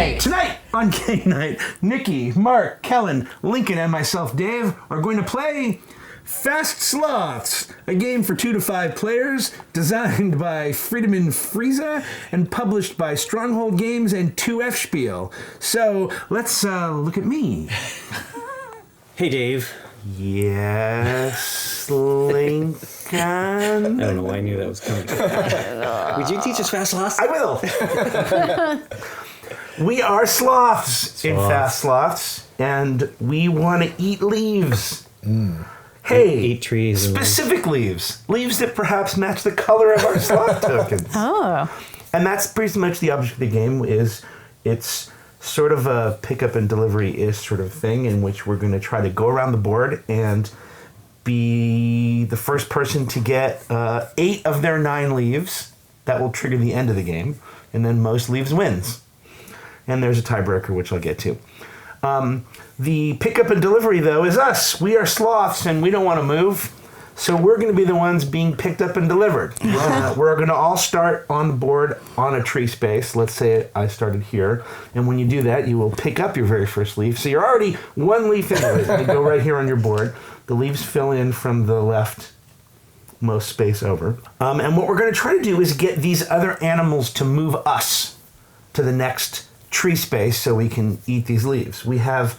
GameNight! Tonight on GameNight, Nikki, Mark, Kellen, Lincoln, and myself, Dave, are going to play Fast Sloths, a game for 2 to 5 players, designed by Friedemann Friese and published by Stronghold Games and 2F Spiel. So, let's look at me. Hey, Dave. Yes, Lincoln? I don't know why I knew that was coming. Would you teach us Fast Sloths? I will. We are sloths in Fast Sloths, and we want to eat leaves. Hey, eat trees. Specific leaves. Leaves that perhaps match the color of our sloth tokens. Oh. And that's pretty much the object of the game. It's sort of a pick-up and delivery-ish sort of thing in which we're going to try to go around the board and be the first person to get 8 of their 9 leaves. That will trigger the end of the game. And then most leaves wins. And there's a tiebreaker, which I'll get to. The pickup and delivery, though, is us. We are sloths, and we don't want to move. So we're going to be the ones being picked up and delivered. We're going to all start on the board on a tree space. Let's say I started here. And when you do that, you will pick up your very first leaf. So you're already 1 leaf into it. You go right here on your board. The leaves fill in from the left most space over. And what we're going to try to do is get these other animals to move us to the next tree space so we can eat these leaves. We have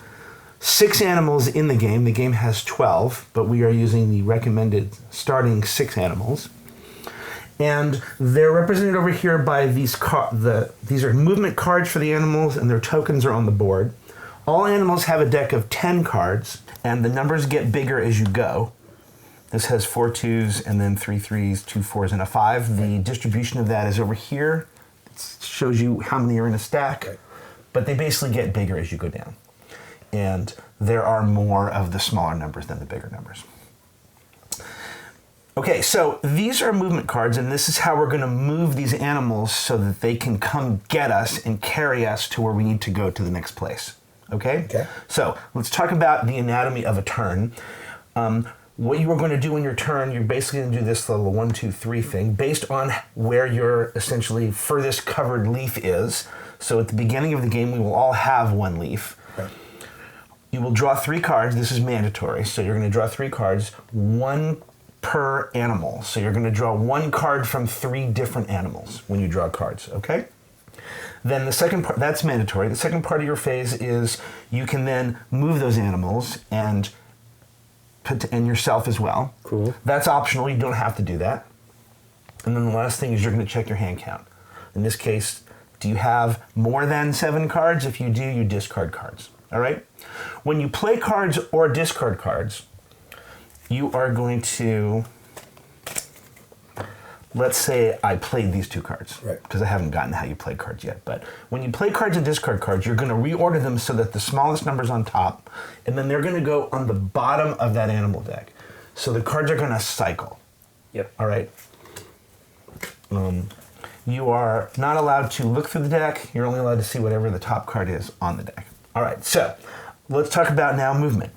6 animals in the game. The game has 12, but we are using the recommended starting 6 animals. And they're represented over here by these these are movement cards for the animals, and their tokens are on the board. All animals have a deck of 10 cards, and the numbers get bigger as you go. This has 4 2s, and then 3 3s, 2 4s, and a 5. The distribution of that is over here. It shows you how many are in a stack, but they basically get bigger as you go down. And there are more of the smaller numbers than the bigger numbers. Okay, so these are movement cards, and this is how we're going to move these animals so that they can come get us and carry us to where we need to go to the next place. Okay? So let's talk about the anatomy of a turn. What you are going to do in your turn, you're basically going to do this little 1, 2, 3 thing based on where your essentially furthest covered leaf is. So at the beginning of the game, we will all have 1 leaf. Right. You will draw 3 cards. This is mandatory. So you're going to draw 3 cards, 1 per animal. So you're going to draw 1 card from 3 different animals when you draw cards, okay? Then the second part, that's mandatory. The second part of your phase is you can then move those animals and yourself as well. Cool. That's optional. You don't have to do that. And then the last thing is you're going to check your hand count. In this case, do you have more than 7 cards? If you do, you discard cards. All right? When you play cards or discard cards, you are going to, let's say I played these 2 cards, because I haven't gotten how you play cards yet. But when you play cards and discard cards, you're going to reorder them so that the smallest number's on top, and then they're going to go on the bottom of that animal deck. So the cards are going to cycle. Yep. All right? You are not allowed to look through the deck. You're only allowed to see whatever the top card is on the deck. All right, so let's talk about now movement.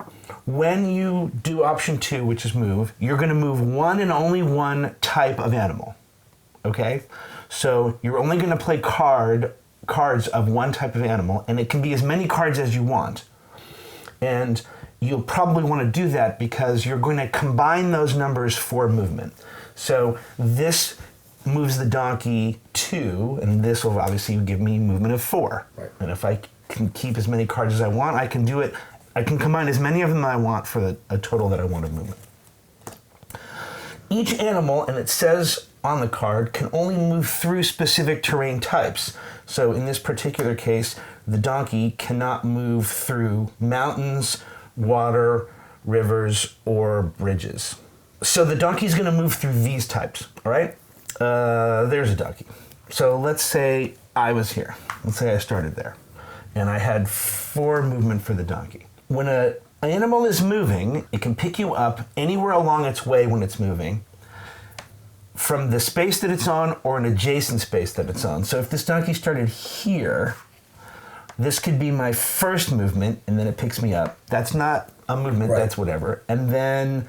When you do option 2, which is move, you're going to move 1 and only 1 type of animal. Okay? So you're only going to play cards of 1 type of animal, and it can be as many cards as you want. And you'll probably want to do that because you're going to combine those numbers for movement. So this moves the donkey 2, and this will obviously give me movement of 4. Right. And if I can keep as many cards as I want, I can do it. I can combine as many of them as I want for a total that I want of movement. Each animal, and it says on the card, can only move through specific terrain types. So in this particular case, the donkey cannot move through mountains, water, rivers, or bridges. So the donkey's going to move through these types, all right? There's a donkey. So let's say I was here. Let's say I started there. And I had 4 movement for the donkey. When an animal is moving, it can pick you up anywhere along its way when it's moving from the space that it's on or an adjacent space that it's on. So if this donkey started here, this could be my first movement, and then it picks me up. That's not a movement, that's whatever. And then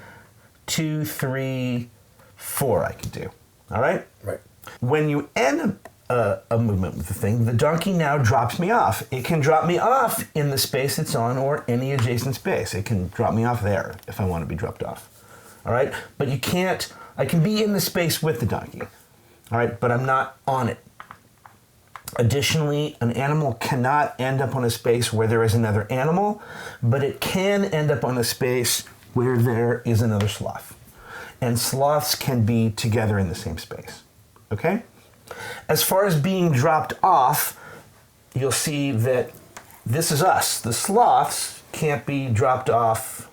2, 3, 4 I could do. All right? Right. When you end a movement with the thing. The donkey now drops me off. It can drop me off in the space it's on or any adjacent space. It can drop me off there if I want to be dropped off. All right? But you can't, I can be in the space with the donkey. All right? But I'm not on it. Additionally, an animal cannot end up on a space where there is another animal, but it can end up on a space where there is another sloth. And sloths can be together in the same space. Okay? As far as being dropped off, you'll see that this is us. The sloths can't be dropped off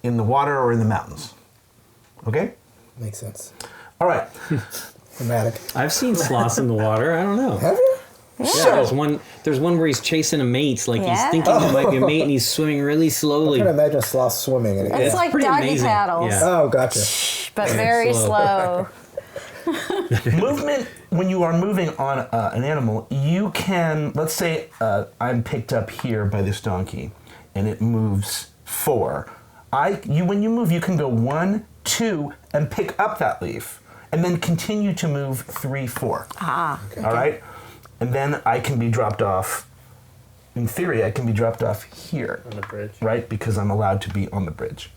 in the water or in the mountains. Okay? Makes sense. All right. Dramatic. I've seen sloths in the water. I don't know. Have you? Yeah, So, there's one where he's chasing a mate, like he's Yeah. thinking it might be a mate, and he's swimming really I slowly. can imagine a sloth swimming. And It's like pretty doggy amazing. paddles, Yeah. Oh, gotcha. but very slow. movement, when you are moving on an animal, you can, let's say I'm picked up here by this donkey, and it moves 4. When you move, you can go 1, 2, and pick up that leaf, and then continue to move 3, 4. Okay. All right? And then I can be dropped off, in theory, I can be dropped off here. On the bridge. Right? Because I'm allowed to be on the bridge.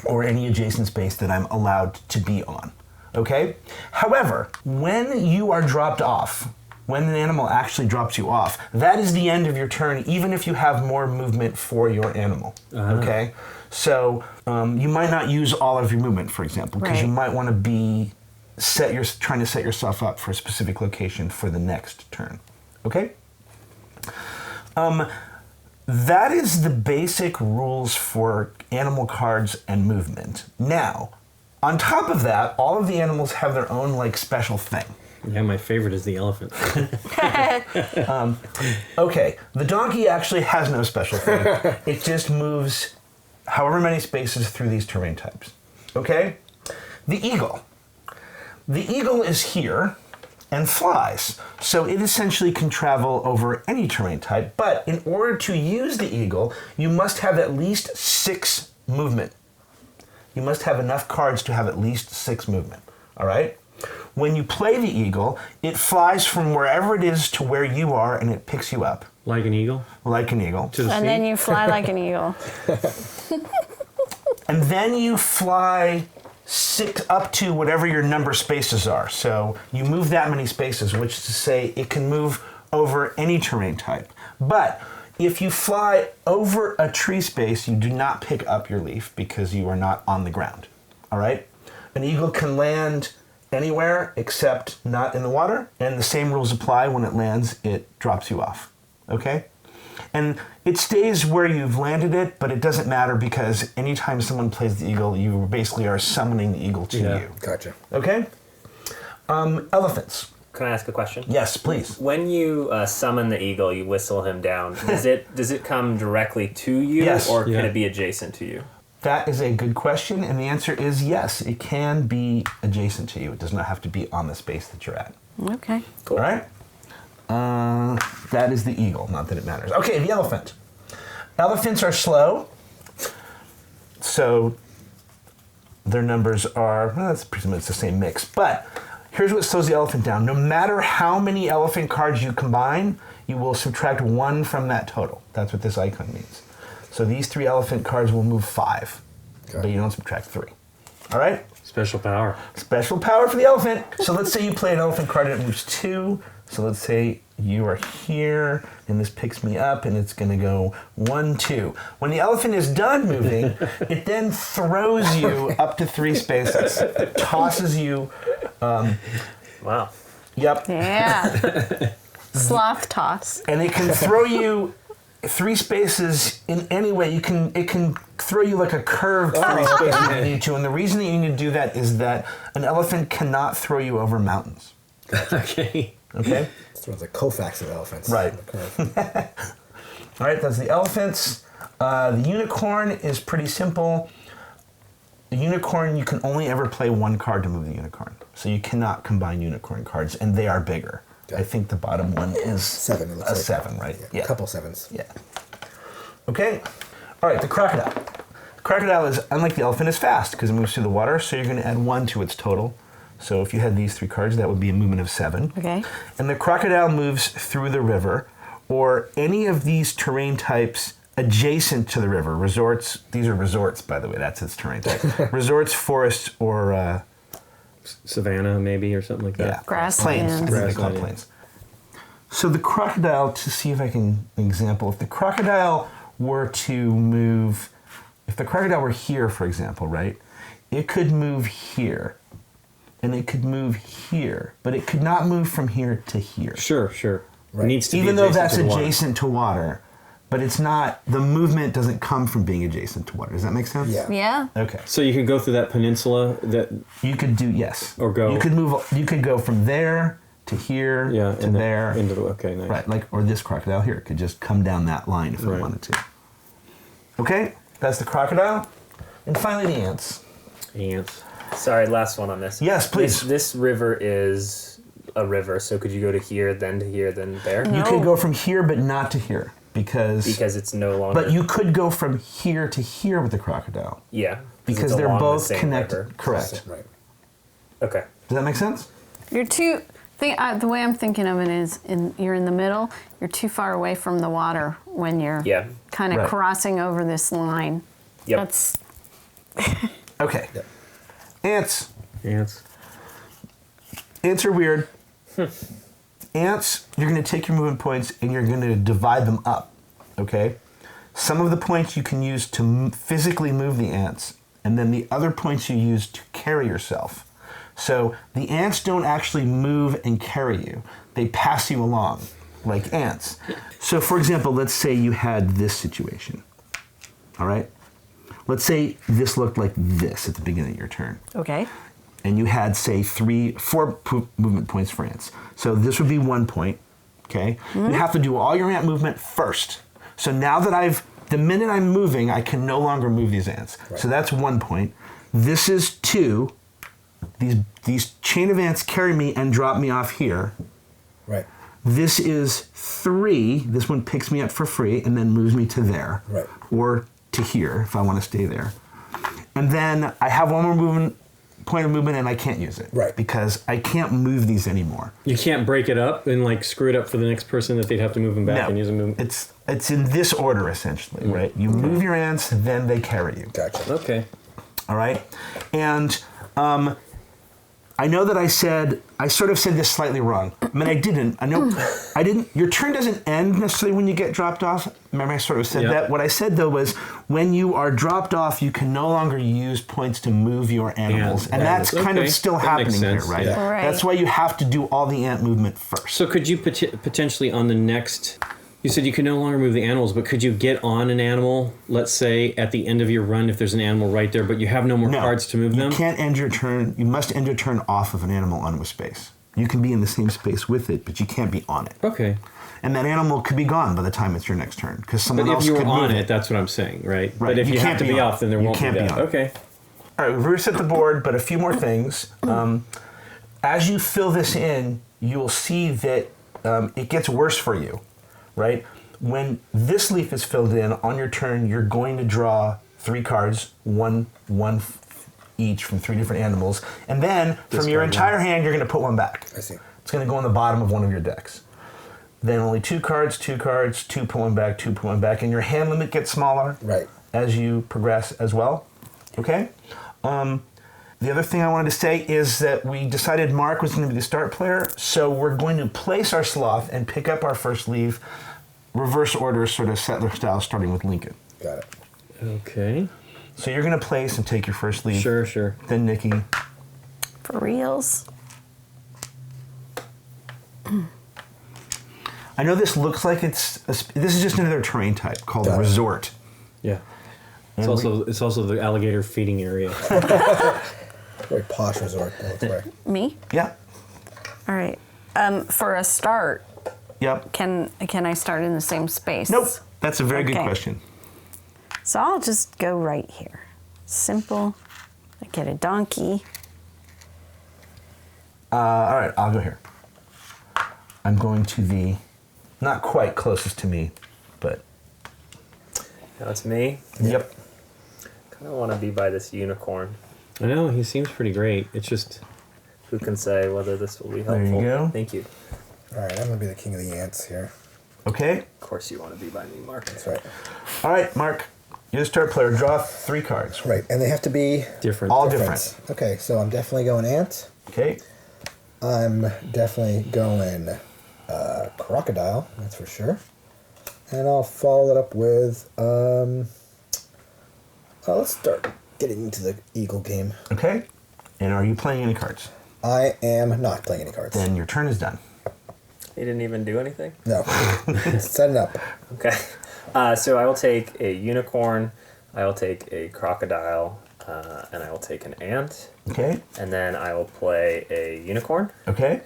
Or any adjacent space that I'm allowed to be on. Okay? However, when you are dropped off, when an animal actually drops you off, that is the end of your turn, even if you have more movement for your animal. Okay? So you might not use all of your movement, for example, because you might want to be trying to set yourself up for a specific location for the next turn. Okay? That is the basic rules for animal cards and movement. Now, on top of that, all of the animals have their own like special thing. Yeah, my favorite is the elephant. Okay, the donkey actually has no special thing. It just moves however many spaces through these terrain types. Okay? The eagle. The eagle is here and flies. So it essentially can travel over any terrain type, but in order to use the eagle, you must have at least 6 movement. You must have enough cards to have at least 6 movement. All right? When you play the eagle, it flies from wherever it is to where you are, and it picks you up. Like an eagle? Like an eagle. To the And sea? then you fly like an eagle. And then you fly up to whatever your number spaces are. So you move that many spaces, which is to say it can move over any terrain type. But if you fly over a tree space, you do not pick up your leaf because you are not on the ground. All right? An eagle can land anywhere except not in the water, and the same rules apply. When it lands, it drops you off. Okay? And it stays where you've landed it, but it doesn't matter because anytime someone plays the eagle, you basically are summoning the eagle to you. Gotcha. Okay? Elephants. Can I ask a question? Yes, please. When you summon the eagle, you whistle him down. Does it come directly to you, Yes. or can Yeah. it be adjacent to you? That is a good question, and the answer is yes. It can be adjacent to you. It does not have to be on the space that you're at. Okay. Cool. All right? That is the eagle, not that it matters. Okay, the elephant. Elephants are slow, so their numbers are, well, that's presumably it's the same mix. But here's what slows the elephant down. No matter how many elephant cards you combine, you will subtract 1 from that total. That's what this icon means. So these 3 elephant cards will move 5, but you don't subtract 3. All right? Special power. Special power for the elephant. So let's say you play an elephant card and it moves 2. So let's say you are here and this picks me up and it's going to go 1, 2. When the elephant is done moving, it then throws you up to 3 spaces. Tosses you. Wow. Yep. Yeah. Sloth toss. And it can throw you 3 spaces in any way. It can throw you like a curved 3 spaces if you need to. And the reason that you need to do that is that an elephant cannot throw you over mountains. Okay. Okay? It's like Koufax of elephants. Right. All right, that's the elephants. The unicorn is pretty simple. The unicorn, you can only ever play 1 card to move the unicorn. So you cannot combine unicorn cards, and they are bigger. Okay. I think the bottom one is 7. It looks a like. 7, right? Yeah. A couple 7s. Yeah. Okay. All right, the crocodile. The crocodile is, unlike the elephant, is fast because it moves through the water, so you're going to add 1 to its total. So if you had these 3 cards, that would be a movement of 7. Okay. And the crocodile moves through the river or any of these terrain types adjacent to the river. Resorts, these are resorts, by the way, that's its terrain type. Resorts, forests, or... Savannah, maybe, or something like that. yeah, Grasslands. plains. They call Grassland, it plains. So the crocodile, to see if I can example, if the crocodile were to move, if the crocodile were here, for example, right, it could move here, and it could move here, but it could not move from here to here. Sure. Right. It needs to Even be though that's to the water. adjacent to water, but it's not, the movement doesn't come from being adjacent to water. Does that make sense? Yeah. Yeah. Okay. So you could go through that peninsula that You could do, yes. Or go- You could move, you could go from there to here to and there. into the okay, nice. Right, like, or this crocodile here could just come down that line if it Right. wanted to. Okay, that's the crocodile. And finally the ants. Ants. Sorry, last one on this. Yes, please. This river is a river, so could you go to here, then to here, then there? You could go from here but not to here because Because it's no longer. but you could go from here to here with the crocodile Yeah. because it's they're along the both same connected. river. Correct. Right. Okay. Does that make sense? You're too. The way I'm thinking of it is, you're in the middle. You're too far away from the water when you're Yeah. kind of Right. crossing over this line. Yep. That's Okay. Yep. Ants. Ants. Ants are weird. Ants, you're going to take your movement points and you're going to divide them up, okay? Some of the points you can use to physically move the ants, and then the other points you use to carry yourself. So the ants don't actually move and carry you. They pass you along, like ants. So for example, let's say you had this situation, all right? Let's say this looked like this at the beginning of your turn. okay. And you had, say, 4 movement points for ants. So this would be 1 point, okay? You have to do all your ant movement first. So now that the minute I'm moving, I can no longer move these ants. Right. So that's 1 point. This is 2. These chain of ants carry me and drop me off here. Right. This is 3. This one picks me up for free and then moves me to there. Right. Or to here if I want to stay there. And then I have one more point of movement and I can't use it. Right. Because I can't move these anymore. You can't break it up and like screw it up for the next person that they'd have to move them back and use a move. It's in this order essentially, right? You move your ants, then they carry you. Gotcha. Okay. All right? And I know that I sort of said this slightly wrong. I mean, I didn't. I didn't. Your turn doesn't end necessarily when you get dropped off. Remember, I sort of said that. What I said, though, was when you are dropped off, you can no longer use points to move your animals. And that's kind of still That makes happening here, sense. right? Yeah. Right. That's why you have to do all the ant movement first. So could you potentially on the next... You said you could no longer move the animals, but could you get on an animal, let's say, at the end of your run if there's an animal right there, but you have no more cards to move them? You can't end your turn. You must end your turn off of an animal onto a space. You can be in the same space with it, but you can't be on it. Okay. And that animal could be gone by the time it's your next turn because someone But if else you were could on move it, that's what I'm saying, right? Right. But if You you can't have to be be on off, then it. there You won't can't be be that. on it. Okay. All right, we've reset the board, but a few more things. As you fill this in, you'll see that it gets worse for you, right? When this leaf is filled in on your turn, you're going to draw 3 cards, one each from 3 different animals, and then from your entire hand, you're going to put 1 back. I see. It's going to go on the bottom of one of your decks. Then only 2 cards, 2 cards, 2 put 1 back, 2 put 1 back, and your hand limit gets smaller Right. as you progress as well. Okay? The other thing I wanted to say is that we decided Mark was going to be the start player, so we're going to place our sloth and pick up our first leaf, reverse order, sort of settler style, starting with Lincoln. Got it. Okay. So you're going to place and take your first leaf. Sure. Then Nikki. For reals. I know this looks like this is just another terrain type called a Got it. resort. Yeah. And It's also the alligator feeding area. Very posh resort. That's right. Me? Yeah. All right. For a start, Yep. can I start in the same space? Nope. That's a very good Okay. question. So I'll just go right here. Simple. I get a donkey. All right, I'll go here. I'm going to the not quite closest to me, but Now it's me. yep. Kind of want to be by this unicorn. I know, he seems pretty great. It's just Who can say whether this will be There helpful? you go. Thank you. All right, I'm gonna be the king of the ants here. Okay. Of course you want to be by me, Mark. That's right. All right, Mark. You're the start player. Draw 3 cards. Right, and they have to be Different. All different. Okay, so I'm definitely going ant. Okay. I'm definitely going crocodile. That's for sure. And I'll follow that up with let's start getting into the eagle game. Okay. And are you playing any cards? I am not playing any cards. Then your turn is done. He didn't even do anything? No. Set it up. Okay. So I will take a unicorn, I will take a crocodile, and I will take an ant. Okay. And then I will play a unicorn. Okay.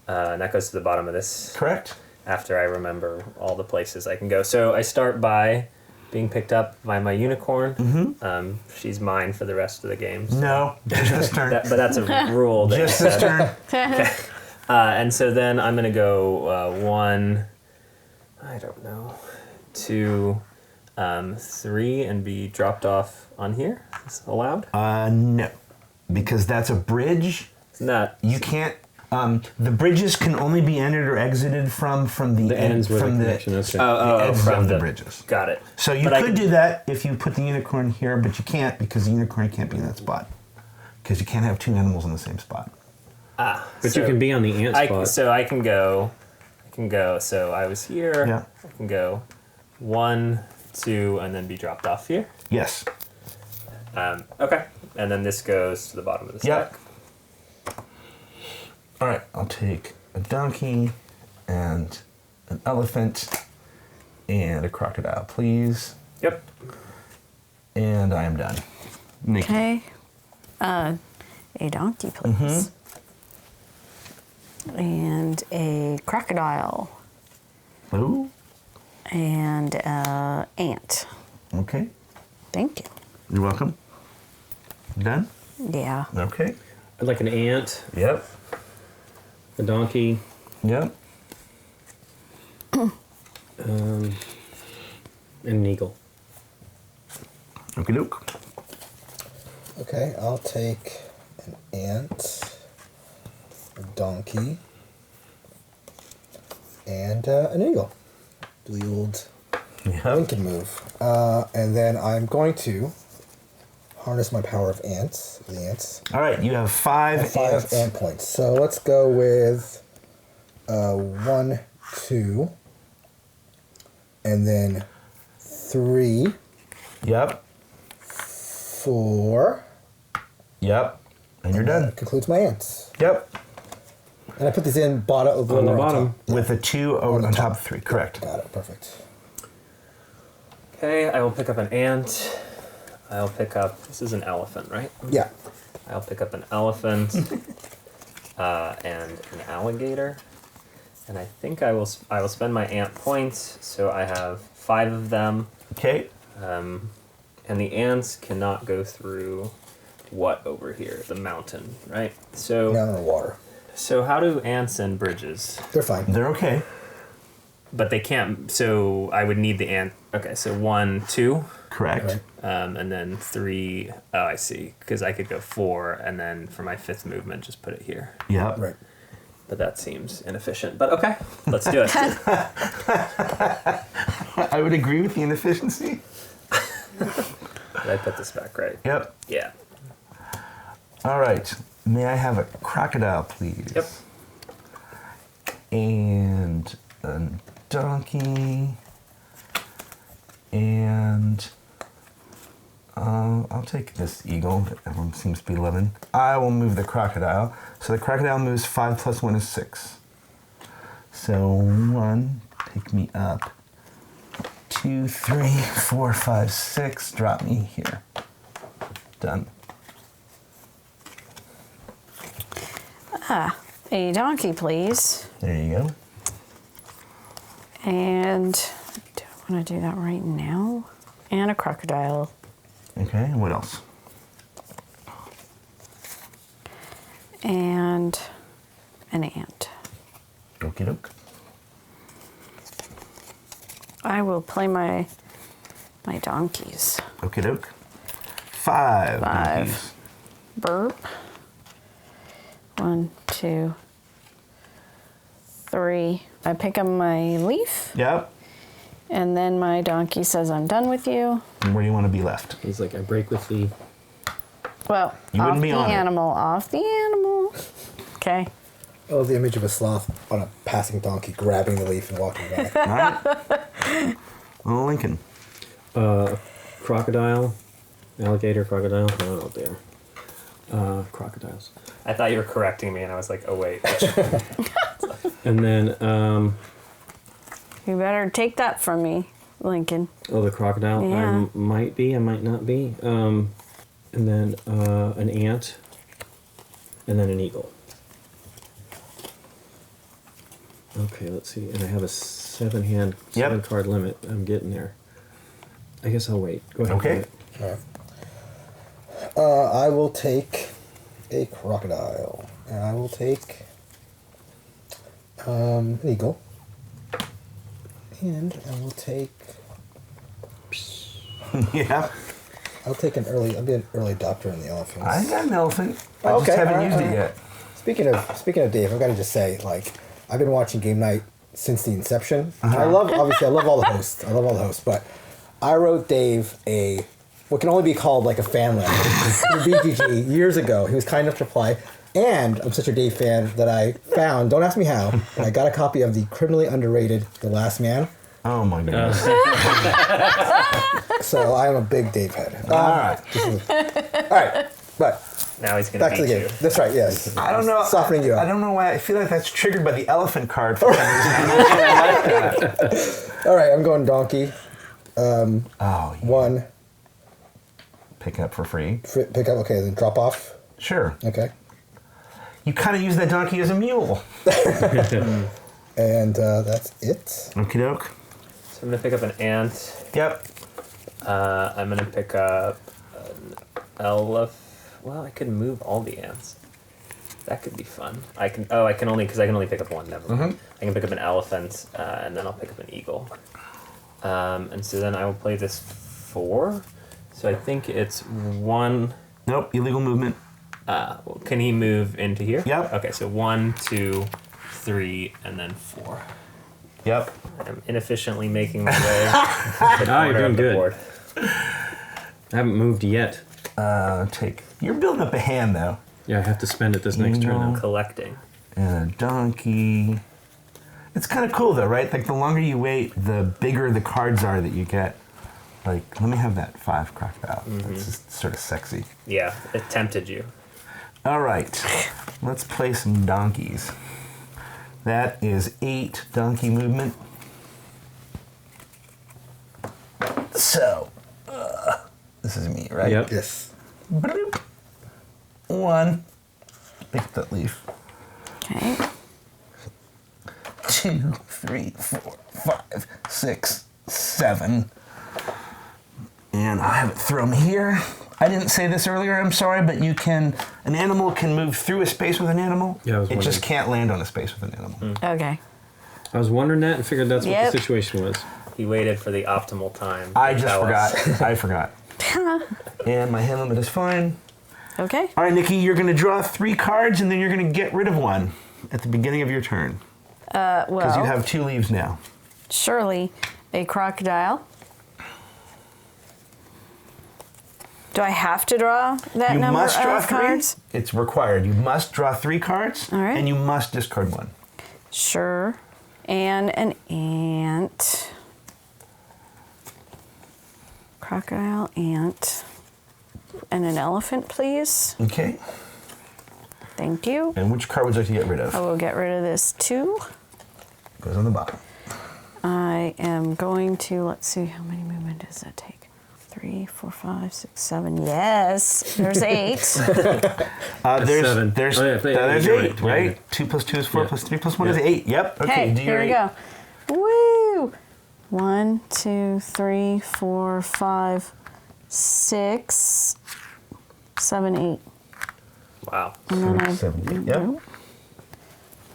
And that goes to the bottom of this Correct. after I remember all the places I can go. So I start by being picked up by my unicorn. Mm-hmm. She's mine for the rest of the game. So No. Just this turn. but that's a rule. That Just this turn. And so then I'm going to go 1, I don't know, 2, 3, and be dropped off on here. Is that allowed? No. Because that's a bridge. It's not. You can't. The bridges can only be entered or exited from the ends where the from connection is. the ends from of the the- bridges. Got it. So you But I could can- do that if you put the unicorn here, but you can't because the unicorn can't be in that spot. Because you can't have 2 animals in the same spot. But So you can be on the ant spot. So I can go. So I was here. Yeah. I can go 1, 2, and then be dropped off here. Yes. Okay. And then this goes to the bottom of the Yep. stack. All right. I'll take a donkey and an elephant and a crocodile, please. Yep. And I am done. Nikki. Okay. A donkey, please. And a crocodile. Ooh. And ant. Okay. Thank you. You're welcome. Done? Yeah. Okay. I'd like an ant, Yep. a donkey, Yep. and an eagle. Okie doke. Okay, I'll take an ant, a donkey, and an eagle. Do the old Yep. Lincoln move. And then I'm going to harness my power of ants, the ants. All right. You have 5 5 ants. ant points. So let's go with 1, 2, and then 3, Yep. 4. Yep. And you're done. That concludes my ants. Yep. And I put these in bottom of On the bottom. With a 2 on top of 3. Correct. Got it. Perfect. Okay. I will pick up an ant. I'll pick up. This is an elephant, right? Yeah. I'll pick up an elephant and an alligator, and I think I will spend my ant points. So I have 5 of them, Okay. and the ants cannot go through what over here, the mountain, right? So Down in the water. so how do ants and bridges? They're fine. They're okay. But they can't. So I would need the ant. Okay, so 1, 2. Correct. Right. And then 3, oh, I see. Because I could go 4, and then for my 5th movement, just put it here. Yep. Right. But that seems inefficient. But okay, let's do it. I would agree with the inefficiency. Did I put this back right? Yep. Yeah. All right. May I have a crocodile, please? Yep. And a donkey. And I'll take this eagle that everyone seems to be loving. I will move the crocodile. So the crocodile moves 5 plus 1 is 6. So 1, take me up. 2, 3, 4, 5, 6, drop me here. Done. A donkey, please. There you go. And do I want to do that right now? And a crocodile. Okay, what else? And an ant. Okie doke. I will play my donkeys. Okie doke. 5. 5. donkeys. Burp. 1, 2, 3. I pick up my leaf, Yep. and then my donkey says, I'm done with you. And where do you want to be left? He's like, I break with the. Well, You off wouldn't be the on it. animal, off the animal. Okay. Oh, the image of a sloth on a passing donkey grabbing the leaf and walking by. All right. Little Lincoln. Crocodile, alligator, crocodile. Oh dear. Crocodiles. I thought you were correcting me, and I was like, oh wait. And then, You better take that from me, Lincoln. the crocodile. Yeah. I might be, I might not be. And then an ant, and then an eagle. Okay, let's see. And I have a 7 card limit. I'm getting there. I guess I'll wait. Go ahead. Okay. All right. I will take a crocodile. And I will take an eagle. And I will take... Yeah. I'll be an early adopter in the elephants. I got an elephant. I Okay, just haven't all right, used all it right. yet. Speaking of Dave, I've got to just say, like, I've been watching Game Night since the inception. I love all the hosts. But I wrote Dave what can only be called like a fan letter through BGG years ago. He was kind enough to reply. And I'm such a Dave fan that I found, don't ask me how, but I got a copy of the criminally underrated The Last Man. Oh my goodness. So I am a big Dave head. All right. All right, but Now he's going back to to beat the game. you. That's right, yes. I don't know. Softening you up. I don't know why. I feel like that's triggered by the elephant card for some reason. I like that. All right, I'm going donkey. Oh, yeah. 1, Pick up for free. pick up, okay, then drop off. Sure. Okay. You kind of use that donkey as a mule. And that's it. Okie doke. So I'm going to pick up an ant. Yep. I'm going to pick up an elephant. Well, I could move all the ants. That could be fun. I can only pick up one. Never mind. I can pick up an elephant, and then I'll pick up an eagle. And so then I will play this 4. So I think it's 1. Nope. Illegal movement. Well, can he move into here? Yep. Okay, so 1, 2, 3, and then 4. Yep. I'm inefficiently making my way to the corner you're of doing the good. board. I haven't moved yet. You're building up a hand though. Yeah, I have to spend it this next turn. Eagle. Though. Collecting. And a donkey. It's kind of cool though, right? Like the longer you wait, the bigger the cards are that you get. Like, let me have that 5 crocodile. That's just sort of sexy. Yeah, it tempted you. All right, let's play some donkeys. That is 8 donkey movement. So, this is me, right? Yep. Yes. Bloop. 1. Pick up that leaf. Okay. 2, 3, 4, 5, 6, 7. And I have it thrown here. I didn't say this earlier, I'm sorry, but an animal can move through a space with an animal. Yeah, I was it just wondering. can't land on a space with an animal. Okay. I was wondering that and figured that's what Yep. the situation was. He waited for the optimal time. to I just tell us. forgot. I forgot. And my hand limit is fine. Okay. All right, Nikki, you're going to draw 3 cards, and then you're going to get rid of one at the beginning of your turn. Because Well, you have 2 leaves now. surely a crocodile. Do I have to draw that You number must draw of 3. cards? It's required. You must draw 3 cards, All right. and you must discard 1. Sure. And an ant. Crocodile, ant. And an elephant, please. Okay. Thank you. And which card would you like to get rid of? I will get rid of this too. Goes on the bottom. I am going to, let's see, how many movement does that take? 3, 4, 5, 6, 7. Yes, there's 8. There's 7. There's, Oh, yeah, there's you're 8, right. right? Yeah. 2 plus 2 is 4 Yeah. plus 3 plus 1 is Yeah. 8. Yep. Okay. Okay, do your here we 8. go. Woo! 1, 2, 3, 4, 5, 6, 7, 8. Wow. And then I 7, 8. Yep. Nope.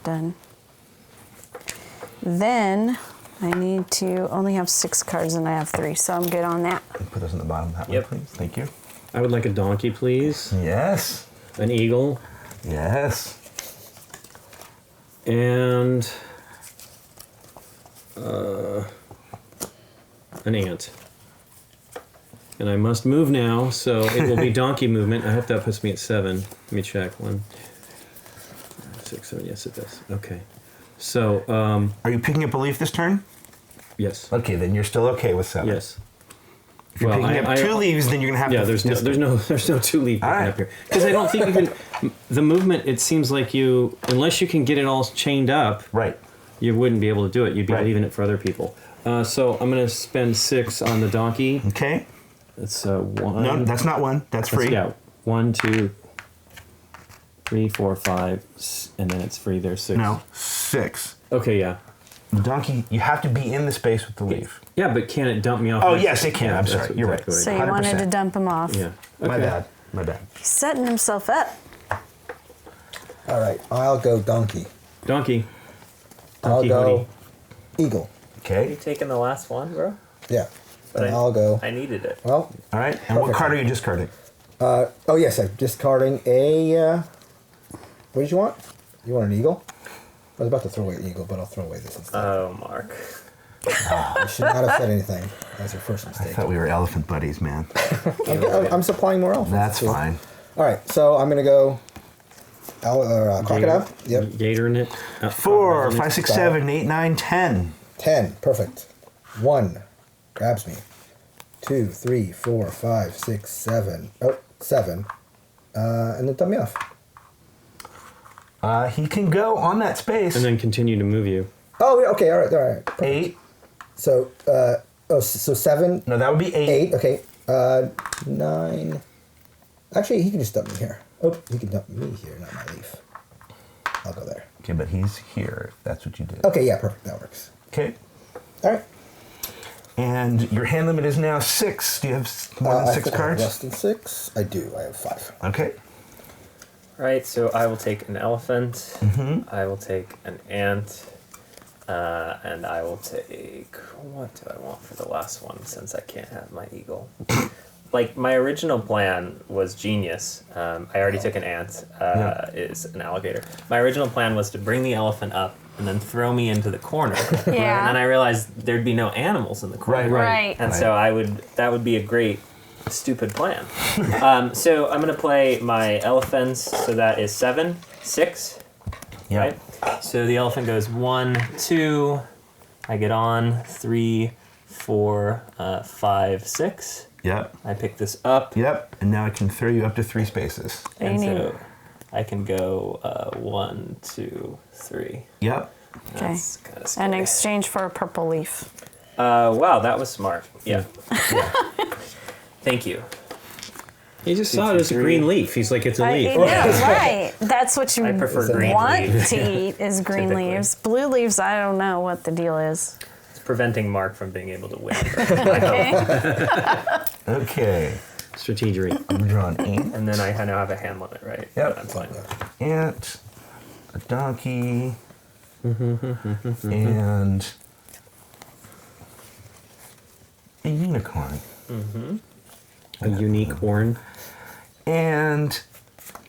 Done. Then I need to only have 6 cards and I have 3, so I'm good on that. Put those on the bottom of that Yep. one, please. Thank you. I would like a donkey, please. Yes. An eagle. Yes. And an ant. And I must move now, so it will be donkey movement. I hope that puts me at 7. Let me check. 1, 6, 7. Yes, it does. Okay. So, Are you picking up a leaf this turn? yes. Okay, then you're still okay with 7. Yes. If you're picking up 2 leaves, then you're gonna have Yeah, to. there's no 2 leaf picking Alright. up here. Because I don't think you can. The movement, it seems like you, unless you can get it all chained up, Right. you wouldn't be able to do it. You'd be Right. leaving it for other people. So I'm going to spend 6 on the donkey. Okay. It's 1. No, that's not 1. That's free. Yeah, 1, 2, 3, 4, 5, and then it's free. There's 6. No, 6. Okay, yeah. The donkey, you have to be in the space with the leaf. Yeah, but can it dump me off? Oh, yes, it can. I'm that's sorry. You're right. exactly So what you wanted to 100%. dump him off. I- Yeah. My Okay. bad. My bad. He's setting himself up. All right, I'll go donkey. Donkey. I'll Donkey go Hootie. eagle. Are you Okay. taking the last one, bro? Yeah. But And I'll go. I needed it. Well, All right. And what Perfect. card are you discarding? oh yes, I'm discarding a. What did you want? You want an eagle? I was about to throw away an eagle, but I'll throw away this instead. Oh, Mark. You should not have said anything. That's your first I mistake. thought we were elephant buddies, man. I'm supplying more elephants. That's too. fine. All right, so I'm gonna go. Crocodile. Yep. Gator in it. 4, 5, 6, 7, 8, 9, 10. 10. Perfect. 1 grabs me. 2, 3, 4, 5, 6, 7. Oh, 7. And then dump me off. He can go on that space. And then continue to move you. Oh, yeah, okay. All right. Perfect. 8. So, so 7, No, that would be 8. 8. Okay. 9. Actually, he can just dump me here. Oh, he can dump me here, not my leaf. I'll go there. Okay, but he's here. That's what you did. Okay, yeah, perfect. That works. Okay. All right. And your hand limit is now 6. Do you have more than I 6 think I have cards? less than 6. I do. I have 5. Okay. Right, so I will take an elephant. Mm-hmm. I will take an ant. And I will take... What do I want for the last one, since I can't have my eagle? Like, my original plan was genius. I already took an ant. Is an alligator. My original plan was to bring the elephant up and then throw me into the corner. Yeah. And then I realized there'd be no animals in the corner. Right. And Right. so that would be a great stupid plan. So I'm gonna play my elephants. So that is 7, 6. Yeah. Right. So the elephant goes 1, 2. I get on 3, 4, 5, 6. Yep. I pick this up. Yep. And now I can throw you up to 3 spaces. And You need- so I can go 1, 2, 3. Yep. Okay. That's kind of In scary. exchange for a purple leaf. Wow, that was smart. Yeah. Thank you. He just saw it as a green leaf. He's like, it's a leaf. Right. That's what you I prefer green want leaves. to eat is green Typically. leaves. Blue leaves, I don't know what the deal is. It's preventing Mark from being able to win. I hope. Okay. Strategery. I'm drawing 8. And then I now have a hand limit, right? Yep. But I'm fine. Ant. A donkey. And a unicorn. A unique horn. And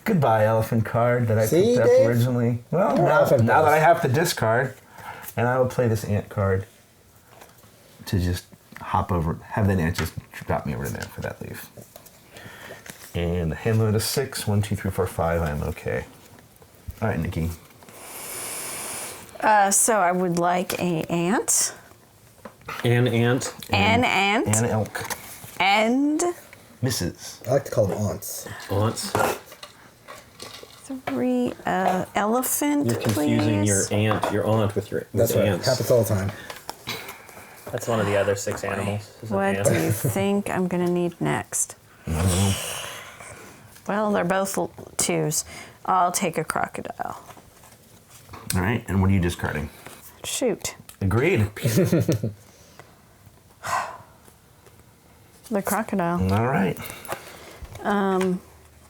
goodbye, elephant card that I See, picked up Dave? originally. Well, More now elephant that I cards. have the discard, and I will play this ant card to just hop over, have that ant just drop me over there for that leaf. And the hand limit is 6. 1, 2, 3, 4, 5. I'm okay. All right, Nikki. So I would like a ant, An ant. an ant, And elk. and Misses. I like to call them aunts. Aunts. 3 elephant, You're confusing please. your aunt with your That's right. ants. Happens all the time. That's one of the other 6 animals. is an What ant. do you think I'm going to need next? Well, they're both 2s. I'll take a crocodile. All right, and what are you discarding? Shoot. Agreed. The crocodile. All right.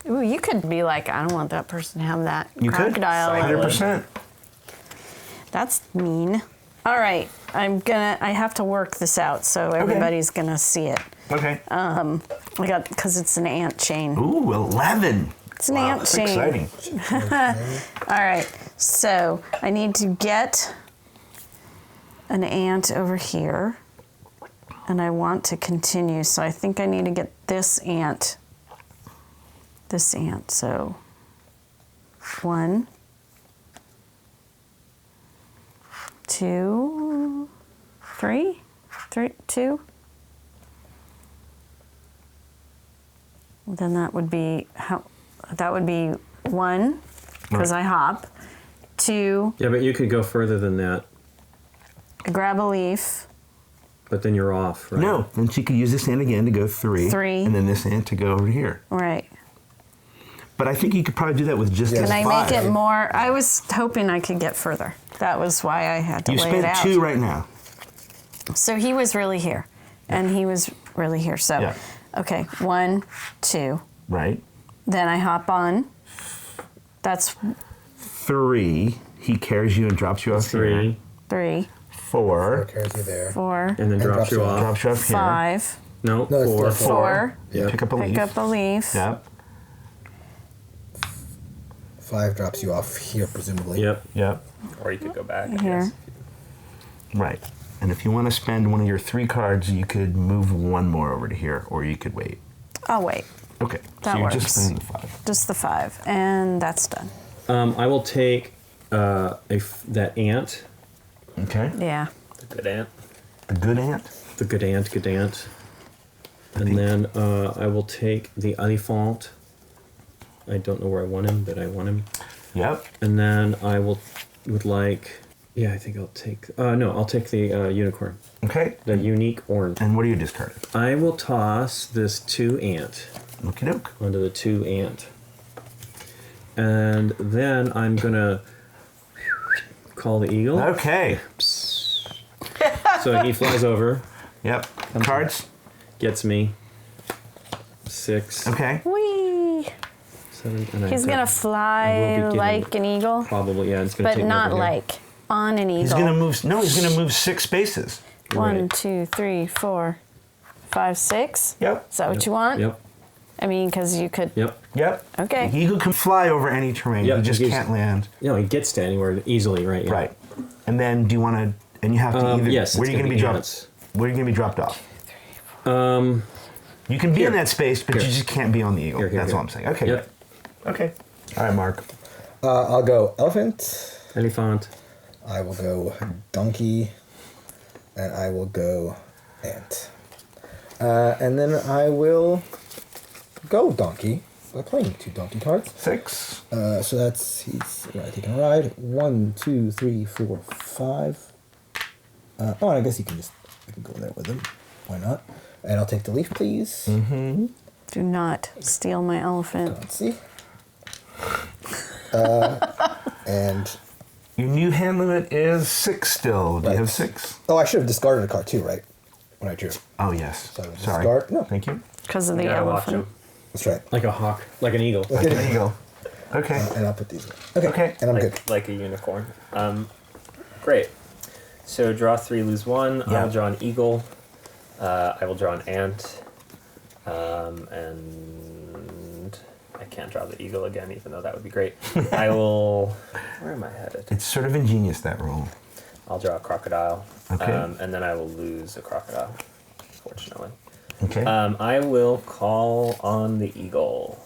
Ooh, you could be like, I don't want that person to have that You could. crocodile. 100%. That's mean. All right, I have to work this out so everybody's gonna see it. Okay. Because it's an ant chain. Ooh, 11. It's an ant That's chain. exciting. All right, so I need to get an ant over here, and I want to continue, so I think I need to get this ant. So 1, 2, 3, 2. Then that would be 1 because I hop. 2, Yeah, but you could go further than that. I grab a leaf. But then you're off, right? No, then she could use this ant again to go 3. 3. And then this ant to go over here. Right. But I think you could probably do that with just Yeah. this Can I 5. make it more? I was hoping I could get further. That was why I had to You lay it spent out. 2 right now. So he was really here, and he was really here. So, Yeah. okay, 1, 2. Right. Then I hop on. That's 3. He carries you and drops you off here. 3, 3, 4. Carries you there. 4, and then drops you off. Drops you off here. 5, No, No, it's 4. still 4. Yep. Pick up a leaf. Pick up a leaf. Yep. 5 drops you off here, presumably. Yep. Yep. Or you could go back. I Here. guess. Right. And if you want to spend one of your 3 cards, you could move 1 more over to here, or you could wait. I'll wait. Okay. That so you're works. just spending the 5. Just the 5, and that's done. I will take that ant, Okay. Yeah. The good ant. The good ant. the good ant. And then I will take the elephant. I don't know where I want him, but I want him. Yep. And then I would like, yeah, I think I'll take, I'll take the unicorn, Okay. the unique orange. And what are you discarding? I will toss this 2 ant Okie doke. onto the 2 ant. And then I'm gonna call the eagle. Okay. So he flies over, Yep. Cards. gets me 6, Okay. Whee! 7, and He's gonna I will fly be getting- like an eagle, probably, yeah, it's gonna but take me not over here. like on an eagle. He's gonna move. No, he's gonna move 6 spaces. 1, Right. 2, 3, 4, 5, 6. Yep. Is that what you want? Yep, I mean, because you could. yep. Yep. Okay. The eagle can fly over any terrain. Yep, he just he's- can't land. You know, he gets to anywhere easily, right? Yeah. Right. And then do you want to? And you have to either. Yes, Where it's are you gonna gonna be be dropped? ants. Where are you gonna be dropped off? Um, You can be in Here. that space, but Here. you just can't be on the eagle. Here, That's here. all I'm saying. Okay. Yep. Good. Okay. All right, Mark. I'll go elephant. elephant. I will go donkey. And I will go ant. And then I will go donkey by playing 2 donkey cards. 6. So that's he's taking a ride. 1, 2, 3, 4, 5. And I guess I can go there with him. Why not? And I'll take the leaf, please. Do not steal my elephant. Let's see. And Your new hand limit is 6 still. Do you Right. have 6? I should have discarded a card too, right? When I drew. Oh yes. So Sorry. discard- no. Thank you. Because of the You gotta watch elephant. him. That's right. Like a hawk, like an eagle. Like an eagle. Okay. And I'll put these in. Okay. And I'm like, good. like a unicorn. Great. So draw 3, lose 1. Yeah. I'll draw an eagle. I will draw an ant. And I can't draw the eagle again, even though that would be great. I will. Where am I headed? It's sort of ingenious, that rule. I'll draw a crocodile. Okay. And then I will lose a crocodile, fortunately. Okay. I will call on the eagle.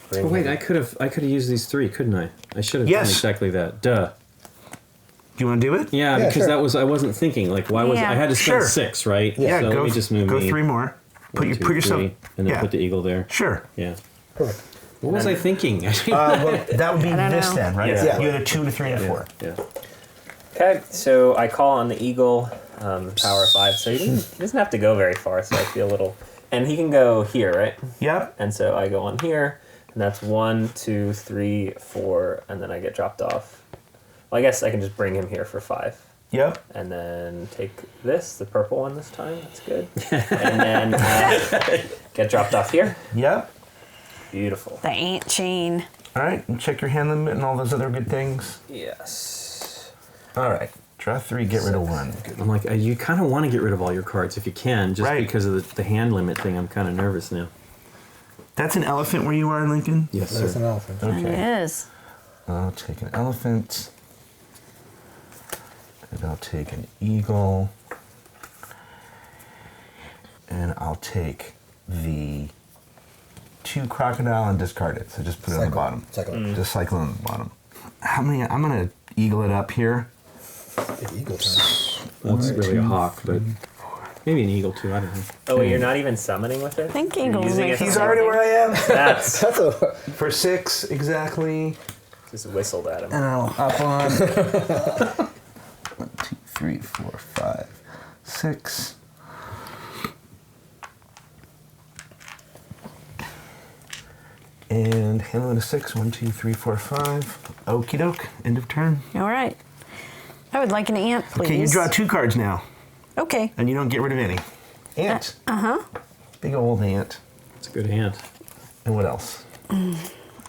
Bring Oh wait, him- I could have used these 3, couldn't I? I should have Yes. done exactly that. Duh. Do you want to do it? Yeah, Yeah, because sure. I wasn't thinking like why was Yeah. I had to spend Sure. 6, right? Yeah. So go. let me just move go me 3 more. one, two, Put yourself. 3, and then yeah. put the eagle there. Sure. Yeah. Perfect. What was I thinking? Well, that would be I don't this know. then, right? Yeah. You had a 2 and a 3 and a 4. Yeah. Okay, so I call on the eagle, power 5. So he doesn't have to go very far. So I feel a little, and he can go here, right? Yep. And so I go on here, and that's 1, 2, 3, 4, and then I get dropped off. Well, I guess I can just bring him here for 5. Yep. And then take this, the purple one this time. That's good. And then get dropped off here. Yep. Beautiful. The ant chain. All right. And check your hand limit and all those other good things. Yes. All right. Draw 3, get rid of 1. I'm like, you kind of want to get rid of all your cards if you can, just Right. because of the hand limit thing. I'm kind of nervous now. That's an elephant where you are, Lincoln? Yes, That's sir. an elephant. Okay. It is. I'll take an elephant. And I'll take an eagle. And I'll take the 2 crocodile and discard it. So just put it on the bottom. Cycle. Just cycle it on the bottom. How many? I'm going to eagle it up here. Big eagle turn. That's really a hawk, but maybe an eagle too. I don't know. Oh, wait, you're not even summoning with it? I think You're eagles using make it for He's summoning? already where I am. That's That's a. For 6, exactly. just whistled at him. And I'll up on 1, 2, 3, 4, 5, 6. And handling a 6, 1, 2, 3, 4, 5. Okie doke. End of turn. All right. I would like an ant, please. Okay, you draw 2 cards now, Okay. and you don't get rid of any. Ant. Big old ant. It's a good ant. And what else?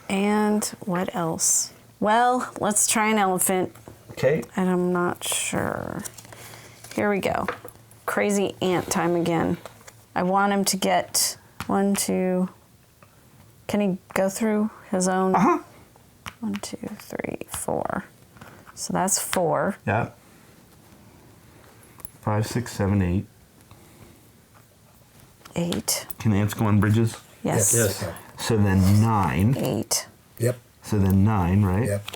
And what else? Well, let's try an elephant, Okay. and I'm not sure. Here we go. Crazy ant time again. I want him to get 1, 2. Can he go through his own? 1, 2, 3, 4. So that's 4. Yeah. 5, 6, 7, 8. 8. Can ants go on bridges? Yes. Yes. So then 9. 8. Yep. So then 9, right? Yep.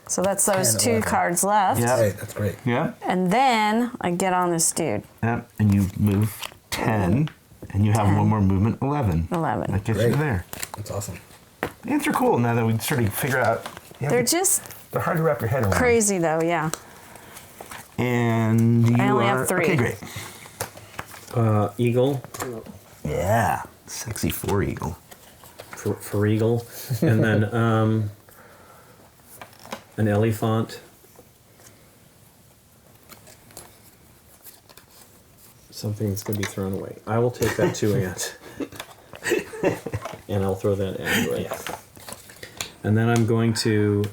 So that's those 10, 2 11. cards left. Yeah. Great. That's great. Yeah. And then I get on this dude. Yeah. And you move 10, and you have 10. 1 more movement, 11. 11. That gets Great. you there. That's awesome. Ants are cool now that we started to figure out. Yeah, They're just they're hard to wrap your head around. crazy though, yeah. And you I only are, have 3. Okay, great. Eagle Yeah. Sexy 4 eagle. for eagle, and then an elephant. Something that's going to be thrown away. I will take that 2 ant, and I'll throw that anyway. And then I'm going to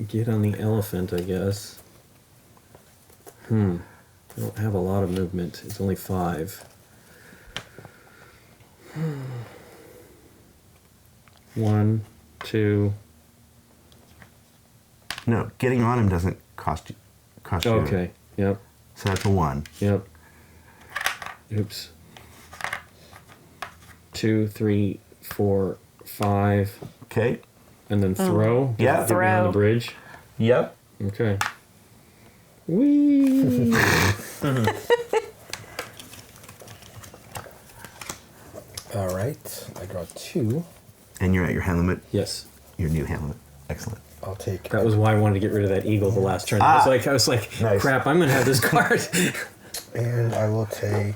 get on the elephant, I guess. I don't have a lot of movement. It's only 5. 1, 2. No, getting on him doesn't cost you. Okay. Yep. So that's a 1. Yep. Oops. 2, 3, 4, 5, Okay. and then throw. Yeah. Get me on the Throw. bridge. Yep. Okay. Whee! All right. I draw 2. And you're at your hand limit. Yes. Your new hand limit. Excellent. I'll take. That was why I wanted to get rid of that eagle the last turn. I was like, Nice. crap, I'm gonna have this card. And I will take.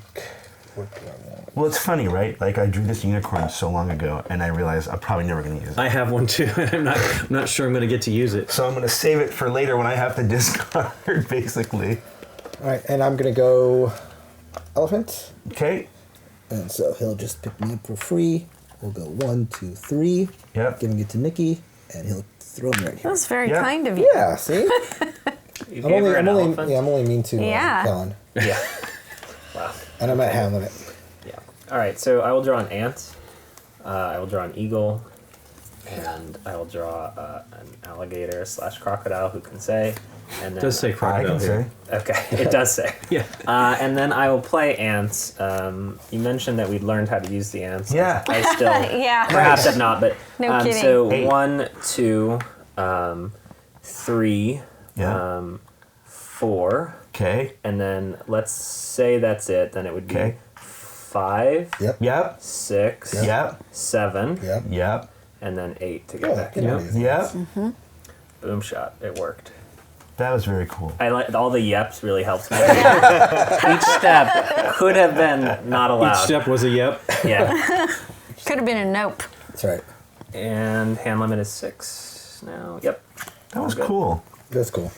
What do I want? Well, it's funny, right? Like I drew this unicorn so long ago, and I realized I'm probably never going to use it. I have one too, and I'm not sure I'm gonna get to use it. So I'm going to save it for later when I have to discard, basically. All right, and I'm gonna go elephant, Okay. and so he'll just pick me up for free. We'll go 1, 2, 3. Yep. Giving it to Nikki, and he'll throw me right here. That's very Yeah. kind of you. Yeah. See. You I'm gave only. her an I'm only. elephant? Yeah. I'm only mean to Yeah. Kellen, Yeah. Wow. and I'm at hand limit. Yeah. All right. So I will draw an ant. I will draw an eagle, and I will draw an alligator / crocodile. Who can say? And It then does say I crocodile can here. say. Okay, it does say. Yeah. And then I will play ants. You mentioned that we'd learned how to use the ants. Yeah. I still Yeah. perhaps have not, but No kidding. so Hey. 1, 2, 3, Yeah. 4, Okay. and then let's say that's it. Then it would be Okay. 5, Yep. Yep. 6, Yep. 7, Yep. Yep. and then 8 to get Yeah. back. Get Yeah. out of these. Yep. Boom shot. It worked. That was very cool. I like all the yeps really helped me. Each step could have been not allowed. Each step was a yep. Yeah. Could have been a nope. That's right. And hand limit is 6 now. Yep. That was good. cool. That's cool.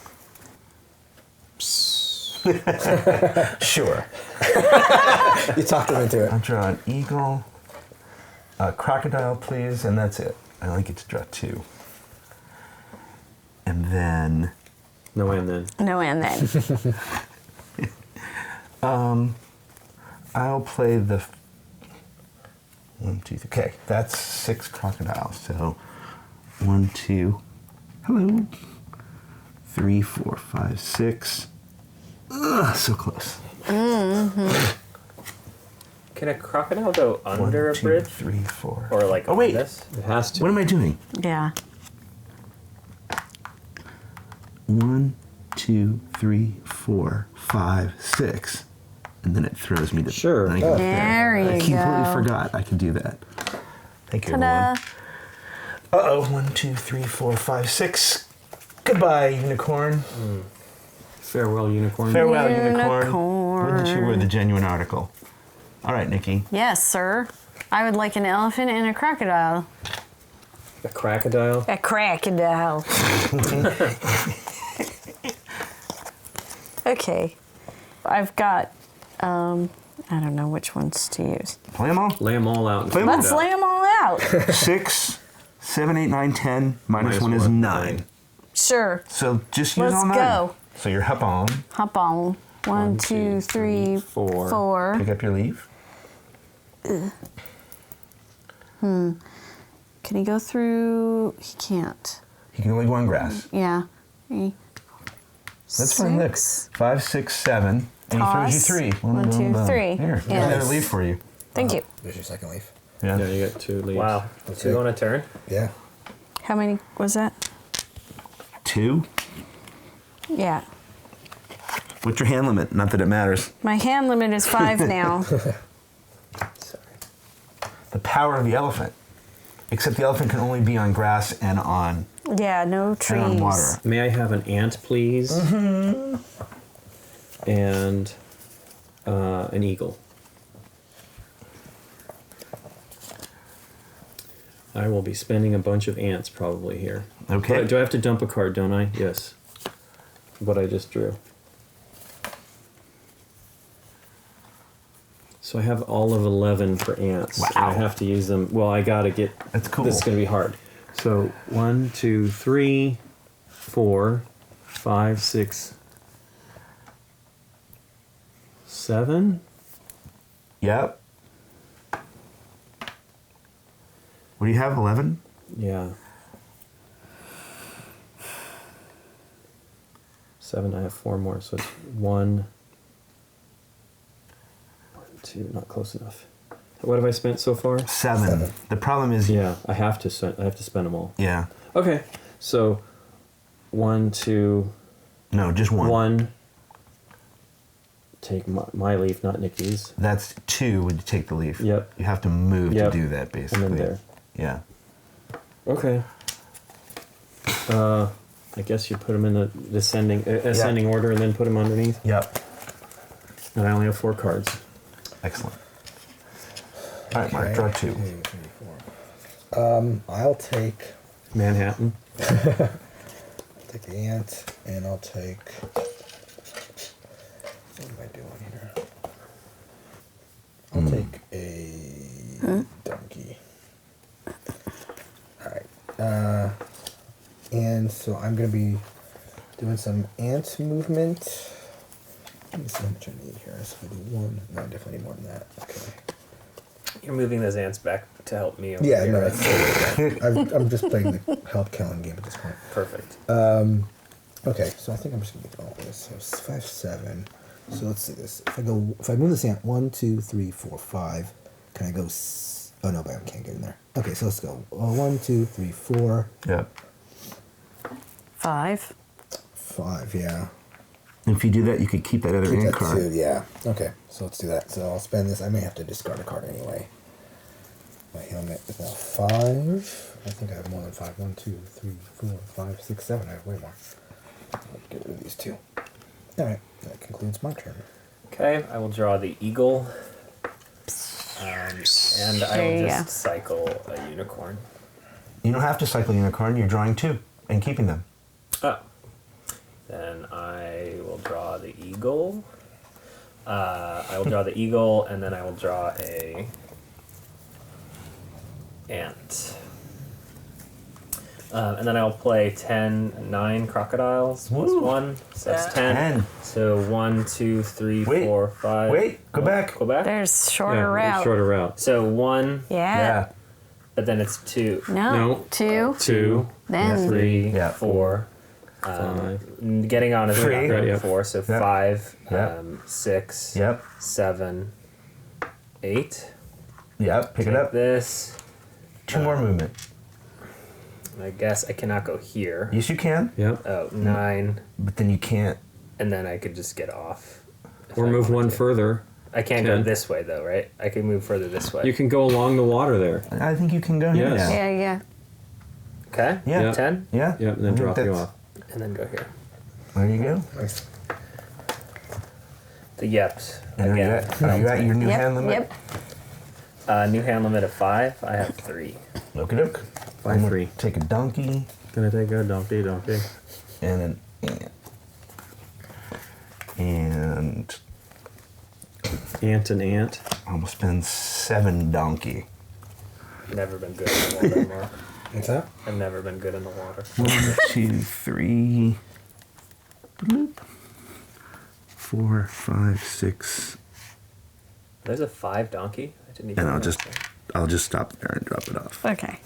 Sure. You talked him into it. I'll draw an eagle, a crocodile, please, and that's it. I only get to draw 2. And then No and then. No and then. I'll play the 1, 2, 3. Okay, that's 6 crocodiles. So 1, 2. Hello. 3, 4, 5, 6. Ugh, so close. Can a crocodile go under 1, a 2, bridge? 3, 4. Or like Oh wait. this? It has to. What am I doing? Yeah. 1, 2, 3, 4, 5, 6. And then it throws me to. Sure. and I go up There you I completely go. forgot I could do that. Thank you, Ta-da. everyone. 1, 2, 3, 4, 5, 6. Goodbye, unicorn. Farewell, unicorn. Farewell, unicorn. Unicorn. Wouldn't you were the genuine article? All right, Nikki. Yes, sir. I would like an elephant and a crocodile. A crocodile. A crocodile. Okay. I've got, I don't know which ones to use. Play them all. Lay them all out. and Play 'em figure it Let's out. lay them all out. 6, 7, 8, 9, 10. Minus Minus 1 is one, 9. Sure. So just use Let's all 9. go. So you're hop on. Hop on. 1, 2, 3, 4. Pick up your leaf. Can he go through? He can't. You can only go on grass. Yeah. That's fine. Look, 5, 6, 7, and he throws you Toss. 3. 1, 2, 3. Here, Yeah. another leaf for you. Thank you. There's your second leaf. Yeah. Yeah, you got 2 leaves. Wow. Okay. 2 on a turn? Yeah. How many was that? 2. Yeah. What's your hand limit? Not that it matters. My hand limit is 5 now. Sorry. The power of the elephant. Except the elephant can only be on grass and on Yeah, no trees. and on water. May I have an ant, please? Mm-hmm. And an eagle. I will be spending a bunch of ants probably here. Okay. Do I have to dump a card, don't I? Yes. What I just drew. So I have all of 11 for ants. Wow. And I have to use them. Well, I gotta get. That's cool. This is gonna be hard. So 1, 2, 3, 4, 5, 6, 7. Yep. What do you have? 11? Yeah. 7. I have 4 more. So it's 1, 2. Not close enough. What have I spent so far? 7. The problem is, Yeah, I have to spend them all. yeah. Okay, so 1, 2, No, just 1. 1. Take my leaf, not Nikki's. That's 2 when you take the leaf. Yep. You have to move Yep. to do that, basically. And then there. Yeah. Okay. I guess you put them in the ascending order and then put them underneath. Yep. And I only have 4 cards. Excellent. All right, Mark, draw 2. 2, 3, 4. I'll take Manhattan. take the ant, and I'll take. What am I doing here? I'll take a donkey. All right. And so I'm gonna be doing some ant movement. Let me see how much I need here. So if I do 1, no, I definitely need more than that. Okay. You're moving those ants back to help me over Yeah, here, no, right? that's I'm just playing the help Kellen game at this point. Perfect. Okay, so I think I'm just gonna do all this. So it's 5, 7. So let's see this. If I move this ant 1, 2, 3, 4, 5, can I go? Oh no, but I can't get in there. Okay, so let's go. 1, 2, 3, 4, Yep. 5. 5. Yeah. If you do that, you could keep that other Keep ant that card. 2. Yeah. Okay, so let's do that. So I'll spend this. I may have to discard a card anyway. My helmet is now 5. I think I have more than 5. 1, 2, 3, 4, 5, 6, 7. I have way more. I'll get rid of these 2. All right, that concludes my turn. Okay, I will draw the eagle. And I There will you just go. cycle a unicorn. You don't have to cycle unicorn. You're drawing 2 and keeping them. Oh. Then I will draw the eagle. I will draw the eagle, and then I will draw a ant. And then I'll play 9 crocodiles plus Woo. 1. So that's 10. 10. So 1, 2, 3, Wait. 4, 5. Wait, go back. Go back? There's shorter Yeah, route. shorter route. So 1, Yeah. but then it's 2, No. No. 2. 2, Then 3, Yeah. 4. 5. Getting on is Three. not Yep. 4, so Yep. 5, Yep. 6, Yep. 7, 8. Yep. Pick it Take up. this. 2 more movement. I guess I cannot go here. Yes, you can. Yep. Oh, 9. But then you can't. And then I could just get off. if Or I move wanted one to. further. I can't go 10. this way though, right? I can move further this way. You can go along the water there. I think you can go here Yes. now. Yeah. Okay. Yeah. Yeah. 10, Yeah. Yep, and then I think drop you that's- off. and then go here. There you go. Nice. The yeps And again. are you at your new Yep. hand limit? Yep. New hand limit of 5. I have 3. Look it up. By I'm gonna 3. Take a donkey Gonna take a donkey. and an ant. And Ant and ant. I'm gonna spend 7 donkey. Never been good in the water, Mark. What's that? I've never been good in the water. 1, 2, 3. Bloop. 4, 5, 6. There's a 5 donkey. I didn't even. And know that. I'll just stop there and drop it off. Okay.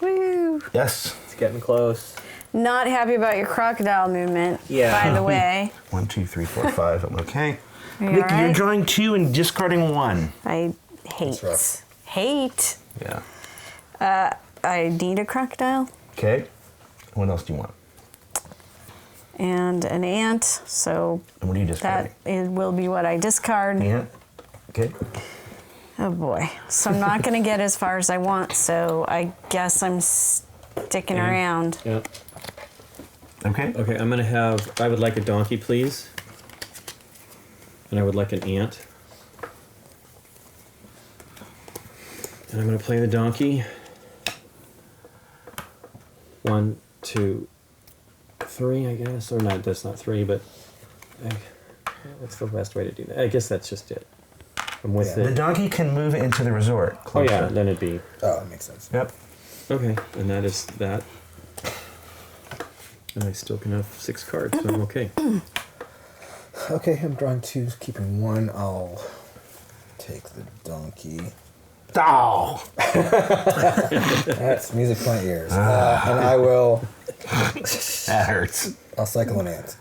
Woo. Yes. It's getting close. Not happy about your crocodile movement. Yeah. By the way. 1, 2, 3, 4, 5. I'm okay. Are you Nikki, all you're right? drawing 2 and discarding 1. I That's rough. hate. Yeah. I need a crocodile Okay. What else do you want? and an ant, so And what are you that discarding? it will be what I discard. Ant. Okay. Oh boy. So I'm not going to get as far as I want, so I guess I'm sticking Okay. around. Yep. Okay. Okay, I'm gonna have. I would like a donkey, please. And I would like an ant. And I'm gonna play the donkey. 1, 2, 3, I guess. Or not, that's not 3, but what's the best way to do that? I guess that's just it. I'm with The it. donkey can move into the resort. Oh Closer. yeah, then it'd be Oh, that makes sense. Yep. okay. And that is that. And I still can have 6 cards, so I'm okay. Okay, I'm drawing 2, keeping 1. I'll take the donkey. Oh. That's music to my ears. And I will. That hurts. I'll cycle an ant.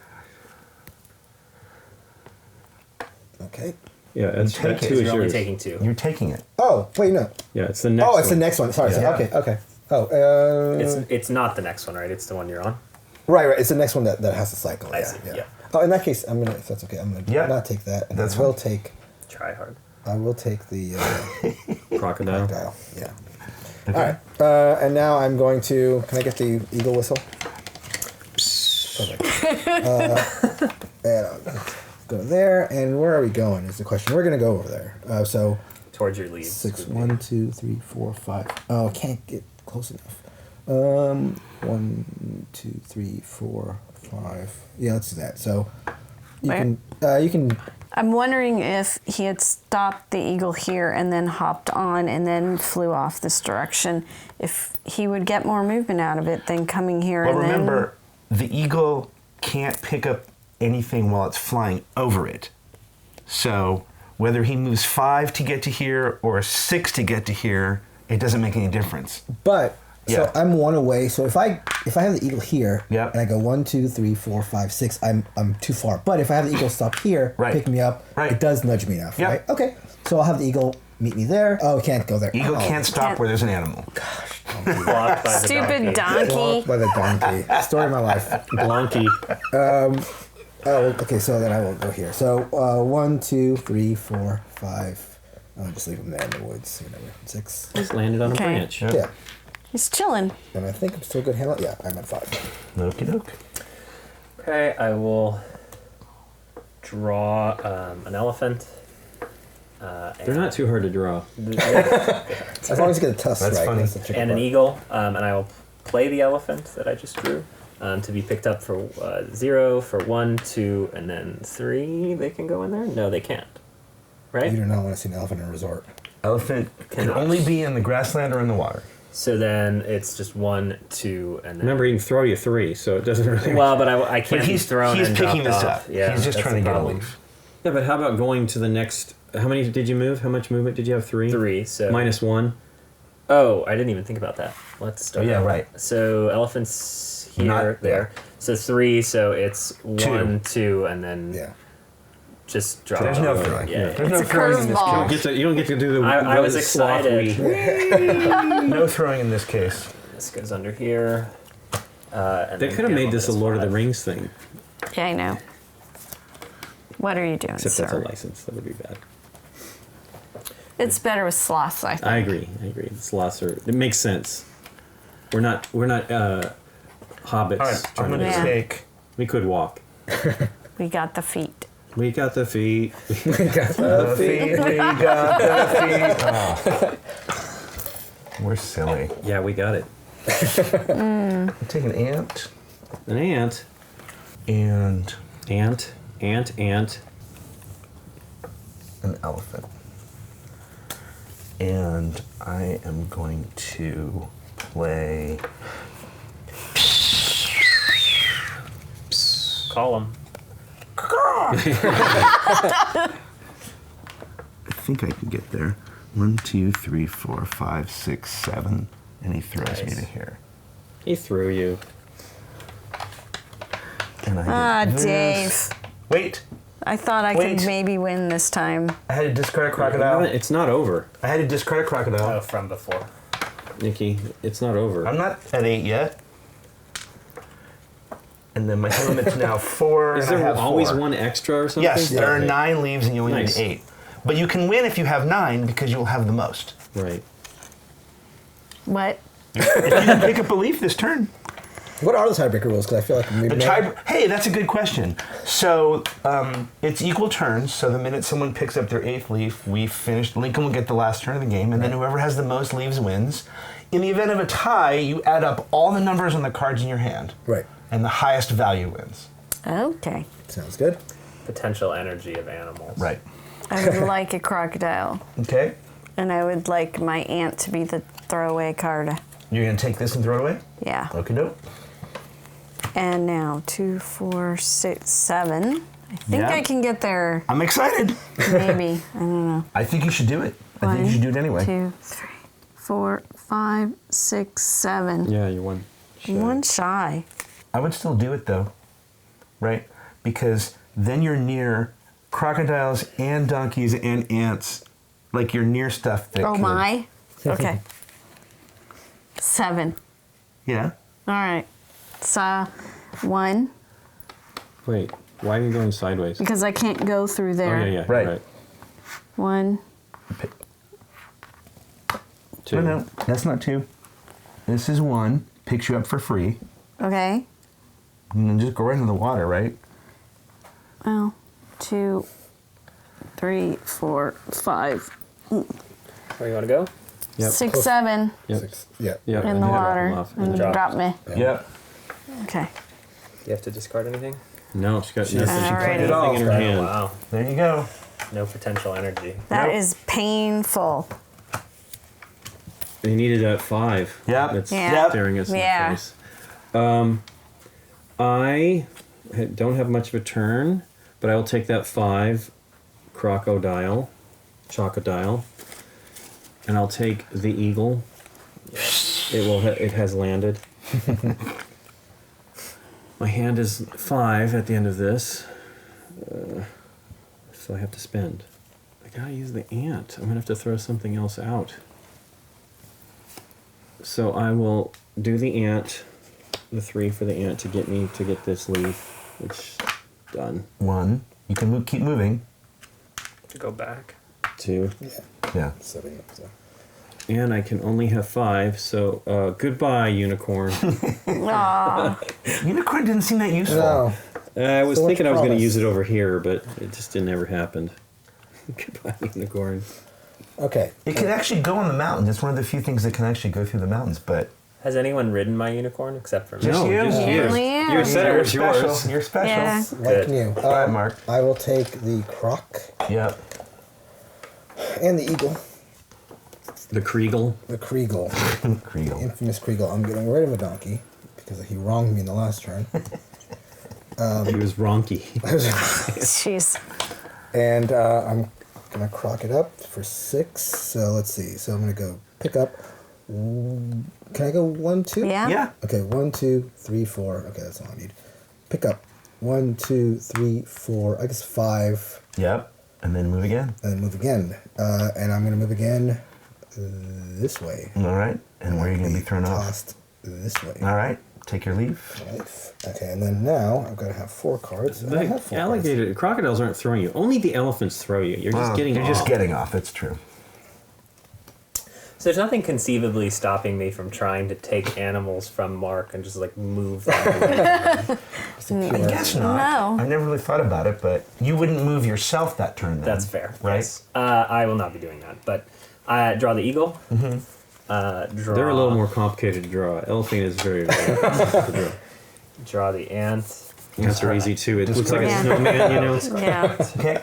Okay. Yeah, that's take that it. 2 So is you're only yours. taking 2. You're taking it. Oh, wait, no. Yeah, it's the next. Oh, it's the one. next one. Sorry. Yeah. Okay. Oh, It's not the next one, right? It's the one you're on. right. It's the next one that has to cycle. I Yeah, see, yeah. yeah. Oh, in that case, I'm gonna. If that's okay, I'm gonna Yeah. not take that. And That's I will fine. take. Try hard. I will take the Crocodile. dial. Yeah. Okay. All right. And now I'm going to. Can I get the eagle whistle? Perfect. And I'll go there. And where are we going? Is the question. We're gonna go over there. So Towards your leaves. 6. 1, 2, 3, 4, 5. Oh, I can't get close enough. 1, 2, 3, 4, 5. Yeah, let's do that. So you Where? can. You can. I'm wondering if he had stopped the eagle here and then hopped on and then flew off this direction, if he would get more movement out of it than coming here Well, and remember, the eagle can't pick up anything while it's flying over it. So whether he moves 5 to get to here or 6 to get to here, it doesn't make any difference. But so Yeah. I'm 1 away. So if I have the eagle here, Yep. and I go 1, 2, 3, 4, 5, 6, I'm too far. But if I have the eagle stop here, Right. pick me up, Right. it does nudge me enough, Yep. right? Okay. So I'll have the eagle meet me there. Oh, it can't go there. Eagle Oh, can't stop Can't- where there's an animal. Blocked by the Stupid donkey. donkey. Walked by the donkey. Story of my life. Blonky. Oh, okay. So then I will go here. So 1, 2, 3, 4, 5. I'll just leave him there in the woods. Whatever. 6. Just landed on Okay. a branch. Yep. Yeah. He's chilling. And I think I'm still good handle. Yeah, I'm at 5. Okie doke. Okay, I will draw an elephant. They're not too hard to draw. As long as you get the tusk That's right. funny. That's the tricky and an part. eagle, and I will play the elephant that I just drew to be picked up for 0, for 1, 2, and then 3. They can go in there? No, they can't. Right? You do not want to see an elephant in a resort. Elephant can Cannot. only be in the grassland or in the water. So then it's just 1, 2, and then. Remember, he can throw you 3, so it doesn't really. Well, but I can't But be thrown he's and picking dropped this off. up. Yeah, he's just that's trying the to get a problem. leaf. Yeah, but how about going to the next? How many did you move? How much movement did you have? 3. 3. So -1. Oh, I didn't even think about that. Let's start. Oh, yeah, over. right. So elephants here, Not there. So 3. So it's 2. 1, 2, and then Yeah. just drop. There's no off. throwing. Yeah. There's no It's a throwing in this curveball. case. You don't get to do the. I was the sloth excited. weed. No throwing in this case. This goes under here. And They then could have made Gamble this a is Lord of the 5. Rings thing, Yeah, I know. What are you doing, except sir? that's a license. That would be bad. It's better with sloths, I think. I agree. The sloths are. It makes sense. We're not hobbits. All right, I'm going to Yeah. take... We could walk. We got the feet. We got the feet. The feet, we got the feet. Oh. We're silly. Yeah, we got it. Take an ant An ant. and Ant. an elephant. And I am going to play... Call them. I think I can get there. 1, 2, 3, 4, 5, 6, 7. And he throws me Nice. to here. He threw you. And I Ah, get this. Dave. Wait, I thought I Wait. could maybe win this time. I had to discard a crocodile. It's not over, I had to discard a crocodile. Oh, from before. Nikki. It's not over. I'm not at 8 yet. And then my limit's now 4. Is and I there have always 4. one extra or something? Yes, there are Okay. 9 leaves and you only Nice. need 8. But you can win if you have 9 because you'll have the most. Right. What? If you can pick up a leaf this turn. What are the tiebreaker rules? Because I feel like maybe Hey, that's a good question. So it's equal turns. So the minute someone picks up their 8th leaf, we finish. Lincoln will get the last turn of the game, and then whoever has the most leaves wins. In the event of a tie, you add up all the numbers on the cards in your hand, Right. and the highest value wins. Okay. Sounds good. Potential energy of animals. Right. I would like a crocodile. Okay. And I would like my ant to be the throwaway card. You're gonna take this and throw it away. Yeah. Okay, dope. And now 2, 4, 6, 7. I think Yeah. I can get there. I'm excited. Maybe. I don't know. I think you should do it. I think you should do it anyway. 2, 3, 4, 5, 6, 7. Yeah, you won. One shy. I would still do it though, right? Because then you're near crocodiles and donkeys and ants. Like you're near stuff that Oh could- my. Okay. 7. Yeah. All right. So 1 Wait, why are you going sideways? because I can't go through Oh there. yeah, Right. 1. 2. No, that's not 2. This is 1. Picks you up for free. Okay. And then just go right into the water, right? Well, 2, 3, 4, 5, Where you want to go? Yep. 6, 7 Yep. 6. Yeah. Yep. in and the then drop water them off. and Drop. drop me. Yep. Okay. Do you have to discard anything? No, she got nothing. Alrighty. She put nothing in her Oh, hand. wow. There you go. No potential energy. That Nope. is painful. They needed that 5. Yep. That's Yeah. staring us in Yeah. the face. I don't have much of a turn, but I will take that 5 crocodile, and I'll take the eagle. It has landed. My hand is 5 at the end of this, so I have to spend. I gotta use the ant. I'm gonna have to throw something else out. So I will do the ant, the 3 for the ant to get me to get this leaf, which done. 1. You can keep moving. To go back. 2, Yeah. Yeah. 7. So. and I can only have 5. So goodbye, unicorn. Aw. Unicorn didn't seem that useful. No. I was So thinking I was much going to promise. use it over here, but it just never happened. Goodbye, unicorn. Okay. It can actually go on the mountains. It's one of the few things that can actually go through the mountains, but Has anyone ridden my unicorn except for me? Just you. just Yeah. you. Yeah. You said it you're was special. yours. You're special. Yeah. Like Good. new. All right, Mark. I will take the croc Yep. and the eagle. The Kriegel. The Kriegel. Kriegel. Infamous Kriegel. I'm getting rid of a donkey because he wronged me in the last turn. He was ronky. Jeez. And I'm going to crock it up for 6. So let's see. So I'm going to go pick up. Can I go 1, 2? Yeah. Yeah. Okay, 1, 2, 3, 4. Okay, that's all I need. Pick up 1, 2, 3, 4. I guess 5. Yep. And then move again. And then move again. And I'm going to move again this way. All right. And where are you going to be thrown off? Tossed this way. All right. Take your leave. Nice. Okay, and then now I've got to have 4 cards. And I have 4 The crocodiles aren't throwing you. Only the elephants throw you. You're just getting You're off. just getting off. It's true. So there's nothing conceivably stopping me from trying to take animals from Mark and just like move them away. I guess not. No. I never really thought about it, but you wouldn't move yourself that turn then. That's fair. Right? Yes. I will not be doing that. But I draw the eagle. Mm-hmm. Draw. They're a little more complicated to draw. Elephant is very, very complicated to draw. Draw the ant. Ants are easy too. It looks like a Yeah. snowman, you know. Yeah. Okay.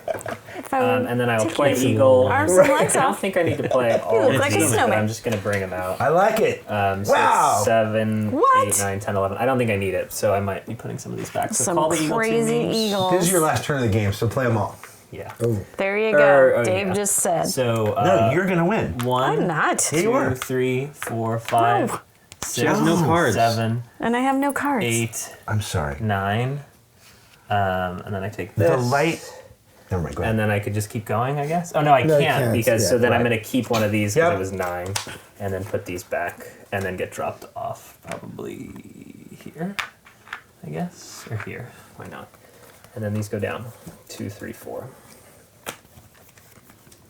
If I would And then I will take play your eagle. arms and legs I don't off. think I need to play all look of like a these, but snowman. I'm just going to bring them out. I like it. So Wow. it's 7, What? 8, 9, 10, 11. I don't think I need it, so I might be putting some of these back. So Some call the eagle to crazy me. eagles. This is your last turn of the game, so play them all. Yeah. Oh, There you Or- go. oh, Dave yeah. just said. So No, you're going to win. 1, I'm not. Yeah, you are. 2, 3, 4, 5, No. 6, has no cards. 7, And I have no cards. 8, I'm sorry. 9. And then I take this. The light. Never mind, go ahead. And then I could just keep going, I guess. Oh no, I No, you can't can't, because so yeah, then I'm right. going to keep one of these because Yep. it was 9, and then put these back, and then get dropped off probably here, I guess, or here. Why not? And then these go down 2, 3, 4,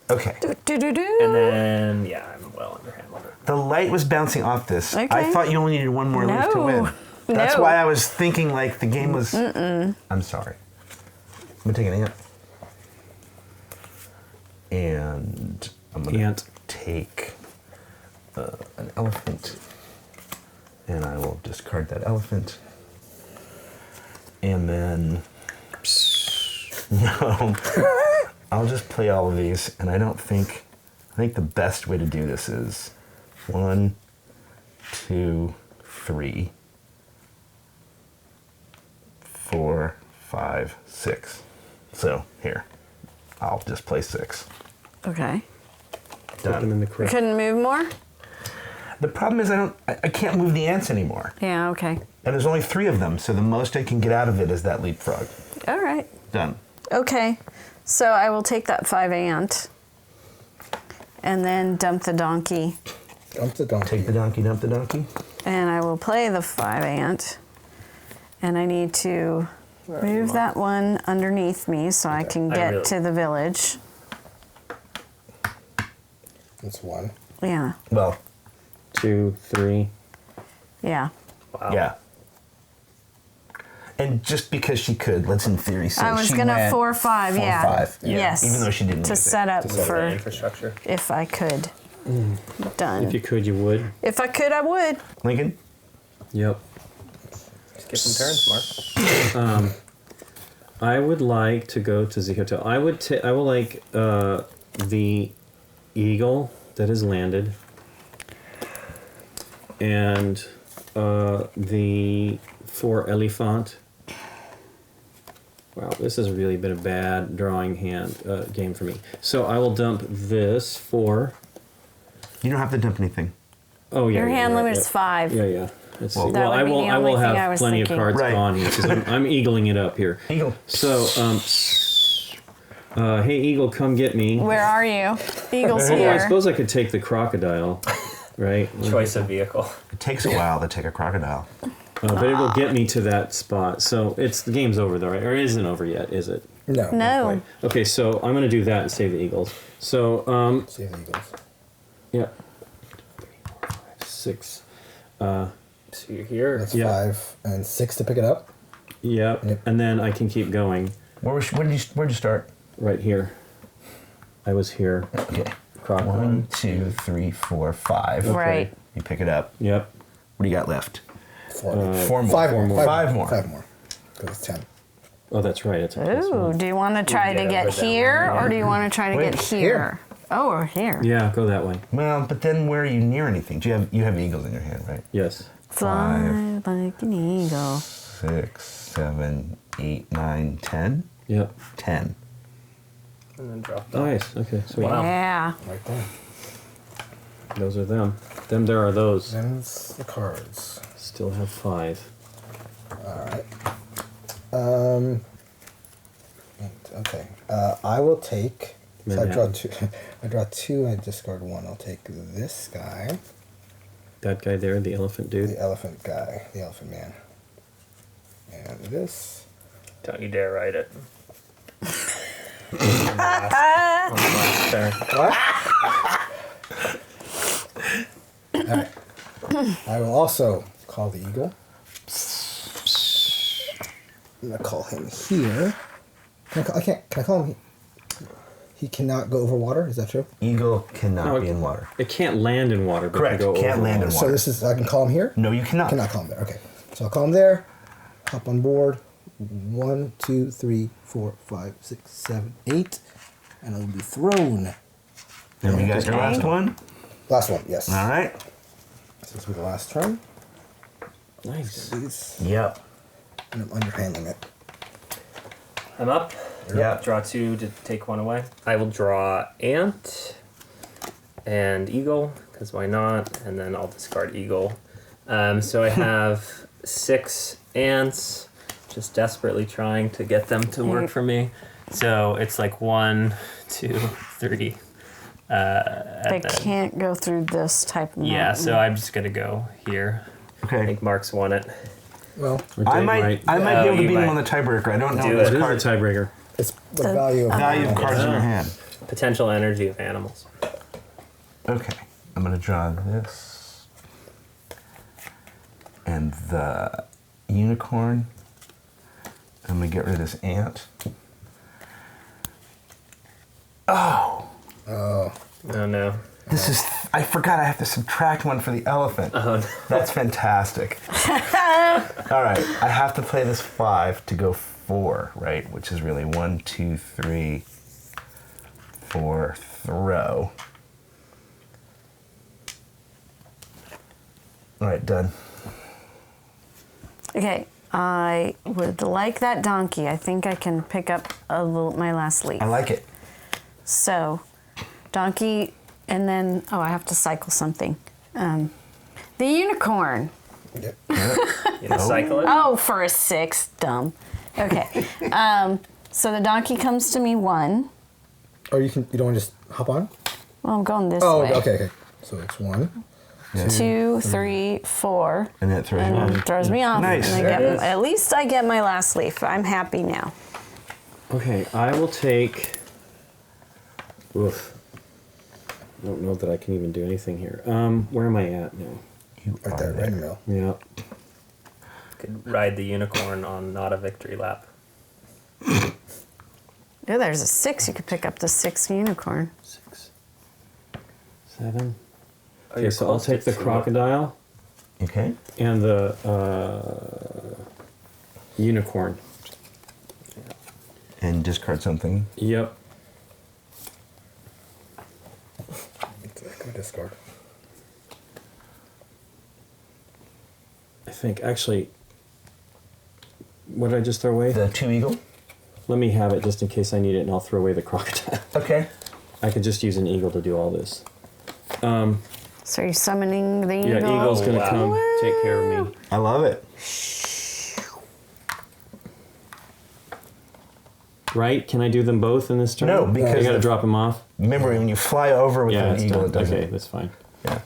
Okay. Do-do-do. and then yeah, I'm well underhandled. The light was bouncing off this. I Okay. thought you only needed one more leaf to No. win. That's No. why I was thinking like the game was. I'm sorry. I'm gonna take an ant. And I'm gonna Ant. take an elephant. And I will discard that elephant. And then no, I'll just play all of these. And I think the best way to do this is 1, 2, 3, 4, 5, 6. So here, I'll just play 6. Okay. Put them in Done. the We crib. couldn't move more? The problem is I can't move the ants anymore. Yeah, okay. And there's only 3 of them, so the most I can get out of it is that leapfrog. All right. Done. Okay. So I will take that 5 ant and then dump the donkey. dump the donkey. Take the donkey, dump the donkey. And I will play the 5 ant. And I need to move that one underneath me so I can I get really- to the village. That's 1. Yeah. Well, 2, 3. Yeah. Wow. yeah. And just because she could, let's in theory say I was she gonna went 4, 5, 4, yeah. 5. Yes. Even though she didn't To use it. set up The for infrastructure. if I could. Done. If you could, you would. If I could, I would. Lincoln? Yep. Skip some turns, Mark. I would like to go to the hotel. I will like the eagle that has landed, and the 4 elephant. Wow, this has really been a bad drawing game for me. So I will dump this for. You don't have to dump anything. Oh yeah. Your yeah, hand yeah, limit yeah. is 5. Yeah, yeah. Let's see. Well, That Well, would be the I will only thing I have was plenty thinking. of cards Right. on here because I'm eagling it up here. Eagle. So, hey Eagle, come get me. Where are you? Eagle's Oh, I here. suppose I could take the crocodile, right? Choice of vehicle. It takes a while to take a crocodile. But it will get me to that spot. So the game's over though, right? Or it isn't over yet, is it? No. No. Right. Okay, so I'm gonna do that and save the Eagles. So, Save the eagles. yeah. 6. So you're here. That's Yeah. 5 and 6 to pick it up. Yep. Yep. And then I can keep going Where'd you start? right here. I was here. Okay. Crocodile. 1, 2, 3, 4, 5. Right. You pick it up. Yep. What do you got left? 4. 4 more. 5 more. 5 more. 5 more. Because it's 10. Oh, that's right. It's a plus Ooh, one. do you want to try to get get over that here one, or do you want to try to Wait, get here? Oh, or here. Yeah, go that way. Well, but then where are you near anything? Do you have eagles in your hand, right? Yes. Fly like an eagle. 6, 7, 8, 9, 10. Yep. 10. And then drop off. Nice. Okay. Sweet. Wow. Yeah. Right there. Those are them. Them there are those. Them's the cards. Still have 5. Alright. Okay. I will take. So I draw Manhattan. 2. I draw 2. I discard 1. I'll take this guy, That guy there, the elephant dude. the elephant guy, the elephant man, and this. Don't you dare write it. On the last turn. What? Alright. I will also call the eagle. I'm gonna call him here. Can I call him here? He cannot go over water. Is that true? Eagle cannot No, be in water. It can't land in water. But Correct, Can go can't over land in water. water. So this is. I can call him here. No, you cannot. Cannot call him there. Okay. So I'll call him there. Hop on board. 1, 2, 3, 4, 5, 6, 7, 8, and I'll be thrown. And you got your last one? Last one. Yes. All right. This will be the last turn. Nice. These, Yep. and I'm underhandling it. I'm up. Yep. Draw 2 to take 1 away. I will draw ant and eagle, because why not? And then I'll discard eagle. So I have 6 ants, just desperately trying to get them to work for me. So it's like 1, 2, 3. They can't go through this type of Yeah, mountain. so I'm just gonna go here. I Okay. think Mark's won it. Well, Or I Dave might be Oh, able to you beat him might. on the tiebreaker. I don't know Do this It is card. a tiebreaker. it's the The value of Value of cards in Yeah. your hand. Potential energy of animals. Okay. I'm going to draw this. And the unicorn. I'm going to get rid of this ant. Oh. Oh, Oh no. This is... I forgot I have to subtract 1 for the elephant. Oh no. That's fantastic. All right. I have to play this 5 to go 4, right? Which is really 1, 2, 3, 4, throw. All right, done. Okay, I would like that donkey. I think I can pick up my last leaf. I like it. So, donkey, and then, oh, I have to cycle something. The unicorn. yep. You gonna cycle it? Oh, for a 6, dumb. Okay, so the donkey comes to me 1. Or you don't want to just hop on? Well, I'm going this Oh, way. okay. So it's 1. 2, 3, 4. And that throws you And off. throws me off. Nice. And I There get, it is. at least I get my last leaf. I'm happy now. Okay, I will take. Oof. I don't know that I can even do anything here. Where am I at now? You Right are there, right in the middle. Yeah. Could ride the unicorn on not a victory lap. Oh, there's a 6. You could pick up the 6 unicorn. 6, 7. Oh, Okay, you're so I'll close take to the two. crocodile Okay. and the unicorn. And discard something. Yep. Go discard. I think actually. What did I just throw away? The 2 eagle. Let me have it just in case I need it, and I'll throw away the crocodile. Okay. I could just use an eagle to do all this. So you're summoning the eagle? Yeah, eagle's gonna wow. come take care of me. I love it. Right? Can I do them both in this turn? No, because I gotta the- drop them off. Remember, when you fly over with Yeah, an it's eagle, done. it doesn't. Okay, that's fine. Yeah.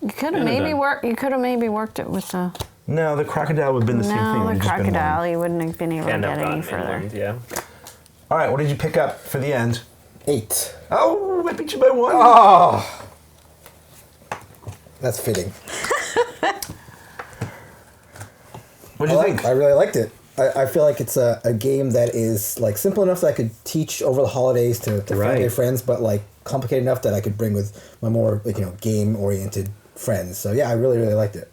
You could have And maybe done. worked. You could have maybe worked it with the. No, the crocodile would have been the same thing. It No, would the have just been crocodile. one. You wouldn't have been able to Can't have get any gotten further. inland, yeah. All right, what did you pick up for the end? 8. Oh, I beat you by 1. Oh! That's fitting. What do you think? I really liked it. I feel like it's a game that is like simple enough that I could teach over the holidays to family Right. and friends, but like complicated enough that I could bring with my more game oriented friends. So yeah, I really liked it.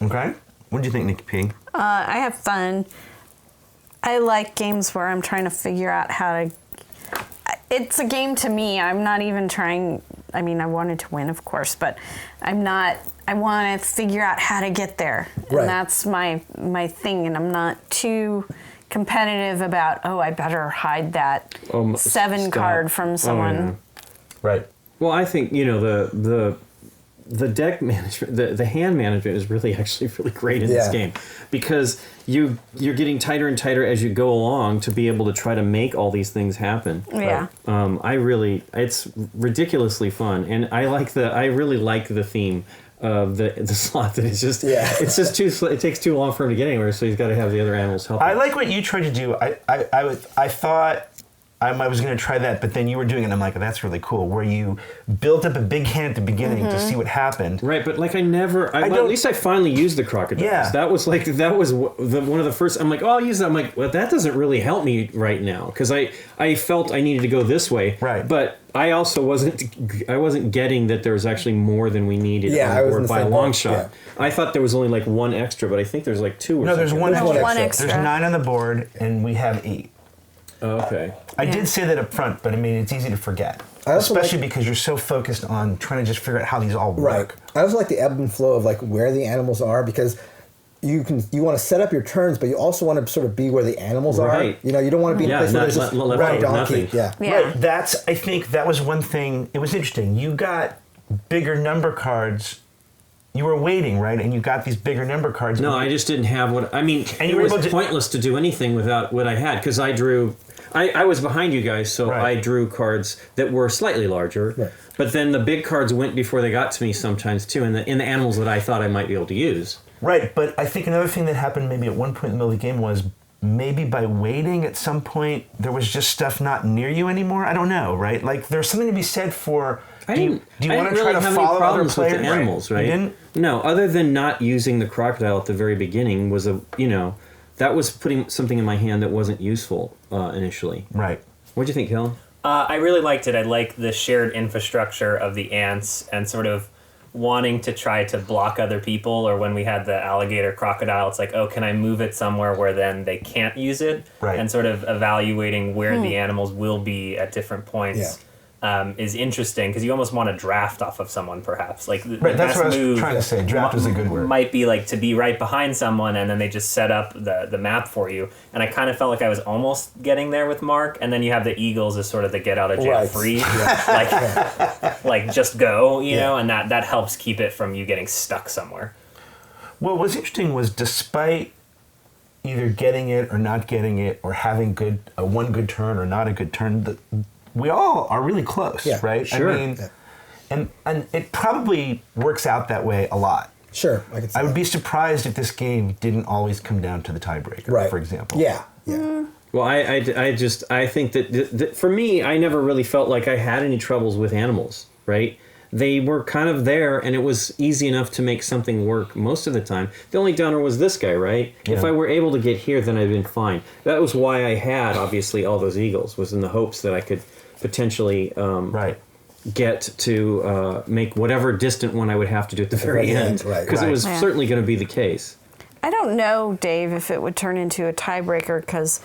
Okay. What do you think, Nikki P? I have fun. I like games where I'm trying to figure out how to. it's a game to me. I'm not even trying. I mean, I wanted to win, of course, but I'm not. I want to figure out how to get there, and that's my thing. And I'm not too competitive about. Oh, I better hide that 7 card from someone. Oh, yeah. Right. Well, I think the deck management, the hand management is really great in this game, because you're getting tighter and tighter as you go along to be able to try to make all these things happen. Yeah. It's ridiculously fun, and I really like the theme of the sloth. That it's just it takes too long for him to get anywhere, so he's got to have the other animals help him. I like what you tried to do. I thought I was going to try that, but then you were doing it, and I'm like, that's really cool, where you built up a big hand at the beginning to see what happened. Right, but like at least I finally used the crocodiles. Yeah. That was one of the first, I'm like, oh, I'll use that. I'm like, well, that doesn't really help me right now, because I felt I needed to go this way. Right. But I also wasn't getting that there was actually more than we needed on the board by a long shot. Yeah. I thought there was only like 1 extra, but I think there's like 2 or something. There's one extra. There's 9 on the board, and we have 8. Oh, okay. I did say that up front, but I mean, it's easy to forget. Especially because you're so focused on trying to just figure out how these all work. I also like the ebb and flow of like where the animals are, because you want to set up your turns, but you also want to sort of be where the animals are. You know, you don't want to be in a place where there's just one donkey. Right. I think that was one thing. It was interesting. You got bigger number cards. You were waiting, right? And you got these bigger number cards. No, I just didn't have what... I mean, and it was pointless to do anything without what I had, because I drew... I was behind you guys, so I drew cards that were slightly larger. Right. But then the big cards went before they got to me sometimes, too, in the animals that I thought I might be able to use. Right, but I think another thing that happened maybe at one point in the middle of the game was maybe by waiting at some point, there was just stuff not near you anymore. I don't know, right? Like, there's something to be said for... Do you want to try to follow other players? With the animals, right? You didn't? No, other than not using the crocodile at the very beginning was that was putting something in my hand that wasn't useful initially. Right. What'd you think, Kellen? I really liked it. I like the shared infrastructure of the ants and sort of wanting to try to block other people, or when we had the alligator crocodile, it's like, oh, can I move it somewhere where then they can't use it? Right. And sort of evaluating where the animals will be at different points. Is interesting, because you almost want to draft off of someone, perhaps. Like the that's best what I was move trying to say. Draft is a good word. Might be like to be right behind someone, and then they just set up the map for you. And I kind of felt like I was almost getting there with Mark, and then you have the eagles as sort of the get out of jail free, like just go, you know, and that helps keep it from you getting stuck somewhere. What was interesting was, despite either getting it or not getting it, or having one good turn or not a good turn, we all are really close, right? Sure. I mean, and it probably works out that way a lot. Sure, I could see I would be surprised if this game didn't always come down to the tiebreaker, for example. Yeah. Well, I think that for me, I never really felt like I had any troubles with animals, right? They were kind of there, and it was easy enough to make something work most of the time. The only downer was this guy, right? Yeah. If I were able to get here, then I'd been fine. That was why I had, obviously, all those eagles, was in the hopes that I could potentially get to make whatever distant one I would have to do at the very end. Because it was certainly going to be the case. I don't know, Dave, if it would turn into a tiebreaker, because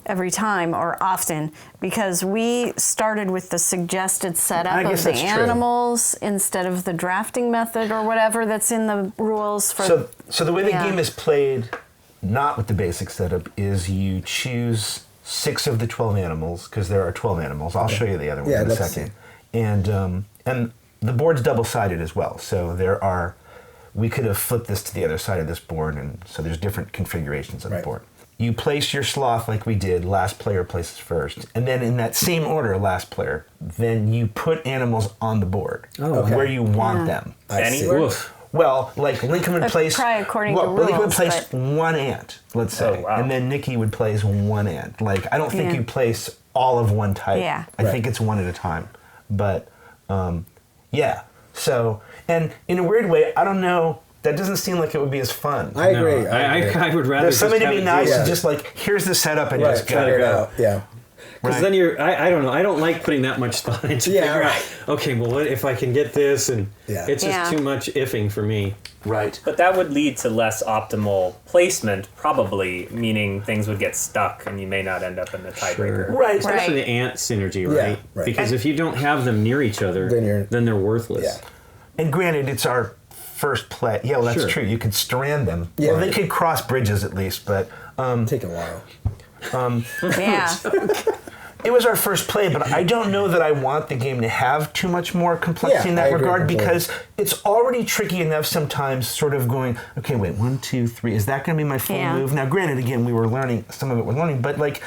every time or often, because we started with the suggested setup of the animals instead of the drafting method or whatever that's in the rules. For so the way the game is played, not with the basic setup, is you choose 6 of the 12 animals, because there are 12 animals. I'll show you the other one in a second. And the board's double-sided as well. So we could have flipped this to the other side of this board, and so there's different configurations of the board. You place your sloth like we did, last player places first, and then in that same order, last player, then you put animals on the board where you want them. Anywhere? Well, like Lincoln would place... Probably according to rules. Lincoln would place 1 ant, let's say, and then Nikki would place 1 ant. Like, I don't think you place all of one type. I think it's one at a time. But, so, and in a weird way, I don't know, that doesn't seem like it would be as fun. I agree. I would rather There's something to be nice and Yeah. just like, here's the setup and just try it out. Yeah. Because then I don't know. I don't like putting that much thought into figure out. Okay, well, what if I can get this? And it's just too much ifing for me. Right. But that would lead to less optimal placement, probably, meaning things would get stuck and you may not end up in the tiebreaker. Right. Especially the ant synergy, right? Right. Because if you don't have them near each other, then they're worthless. Yeah. And granted, it's our first play. Yeah, well, that's true. You could strand them. Yeah. Well, they could cross bridges at least, but... Take a while. Yeah. It was our first play, but I don't know that I want the game to have too much more complexity in that regard, because it's already tricky enough sometimes sort of going, okay, wait, 1, 2, 3, is that going to be my full move? Now, granted, again, we were learning, some of it we're learning, but like,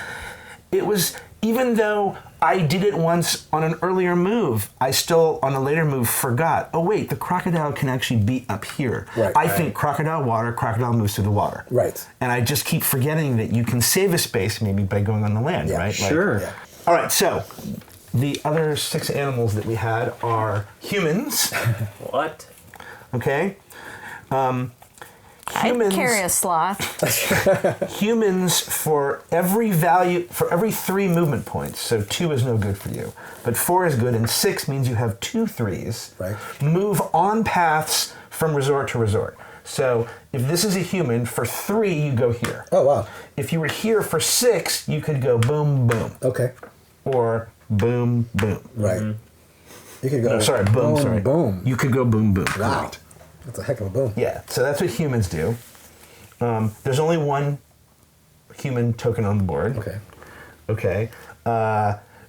it was, even though I did it once on an earlier move, I still, on a later move, forgot, oh wait, the crocodile can actually be up here. Right. I think crocodile moves through the water. Right. And I just keep forgetting that you can save a space maybe by going on the land, right? Sure. Yeah. All right, so the other 6 animals that we had are humans. What? Okay. I'd carry a sloth. Humans for every 3 movement points. So 2 is no good for you, but 4 is good, and 6 means you have 2 3s. Right. Move on paths from resort to resort. So if this is a human, for 3 you go here. Oh, wow. If you were here for 6, you could go boom boom. Okay. Or boom boom. Right. You could go. No, sorry, boom. Sorry, boom. You could go boom boom. Wow. Correct. That's a heck of a boom. Yeah, so that's what humans do. There's only 1 human token on the board. Okay.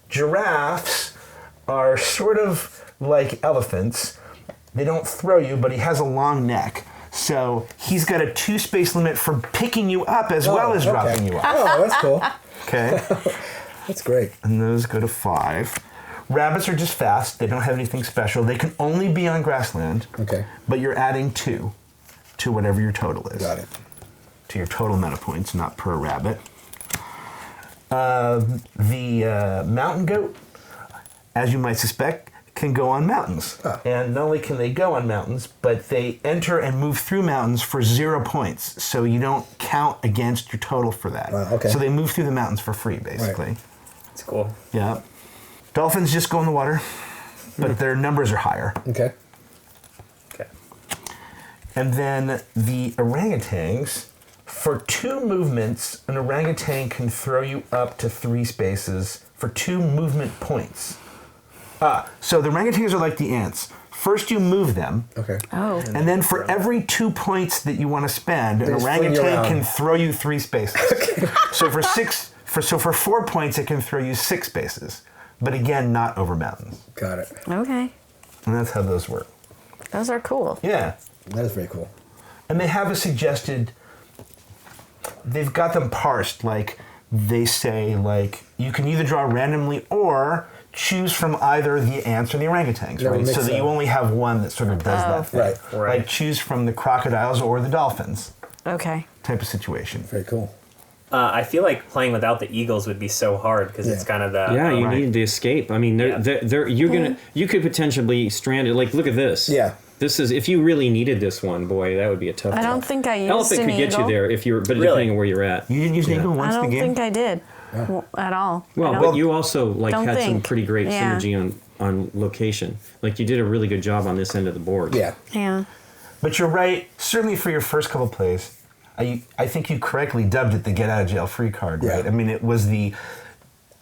Giraffes are sort of like elephants. They don't throw you, but he has a long neck. So he's got a 2 space limit for picking you up as well as dropping you off. Oh, that's cool. Okay. That's great. And those go to 5. Rabbits are just fast. They don't have anything special. They can only be on grassland. Okay. But you're adding 2 to whatever your total is. Got it. To your total meta points, not per rabbit. The mountain goat, as you might suspect, can go on mountains. Oh. And not only can they go on mountains, but they enter and move through mountains for 0 points. So you don't count against your total for that. Okay. So they move through the mountains for free, basically. Right. It's cool. Yeah. Dolphins just go in the water, but their numbers are higher. Okay. Okay. And then the orangutans, for 2 movements, an orangutan can throw you up to 3 spaces for 2 movement points. So the orangutans are like the ants. First you move them, Okay. Oh. and then for every 2 points that you want to spend, an just fling you orangutan around. can throw you 3 spaces. So for 4 points, it can throw you 6 spaces. But again, not over mountains. Got it. Okay. And that's how those work. Those are cool. Yeah. That is very cool. And they have a suggested, they've got them parsed, like they say, like, you can either draw randomly or choose from either the ants or the orangutans, Never right? So mix that you them. only have one that sort of does that thing. Right. Like choose from the crocodiles or the dolphins Okay. type of situation. Very cool. I feel like playing without the eagles would be so hard because it's Yeah. kind of the You Right. need to escape. I mean, you could potentially be stranded. Like, look at this. Yeah. This is, if you really needed this one, boy, that would be a tough one. I don't think I used Elephant an could get eagle. you there if you're, but Really? depending on where you're at. You didn't use an eagle once I in don't the game? think I did at all. Well, I but don't- you also don't had some think. pretty great Yeah. synergy on location. Like, you did a really good job on this end of the board. Yeah. Yeah. But you're right, certainly for your first couple plays, I think you correctly dubbed it the get out of jail free card, right? Yeah. I mean, it was the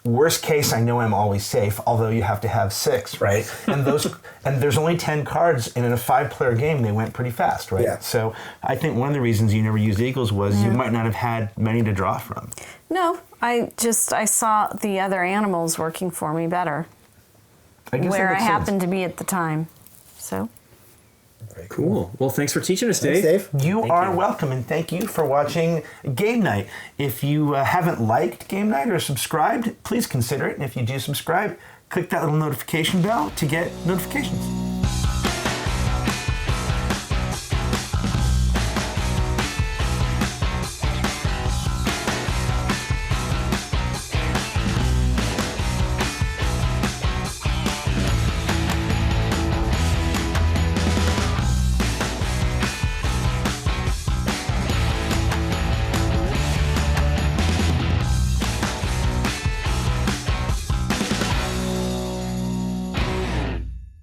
worst case, I know I'm always safe, although you have to have 6, right? and there's only 10 cards, and in a 5-player game, they went pretty fast, right? Yeah. So I think one of the reasons you never used eagles was you might not have had many to draw from. No, I saw the other animals working for me better I guess where that I makes sense. happened to be at the time. So, Very Cool. Well, thanks for teaching us, Dave. Thanks, Dave. You are welcome, and thank you for watching Game Night. If you haven't liked Game Night or subscribed, please consider it. And if you do subscribe, click that little notification bell to get notifications.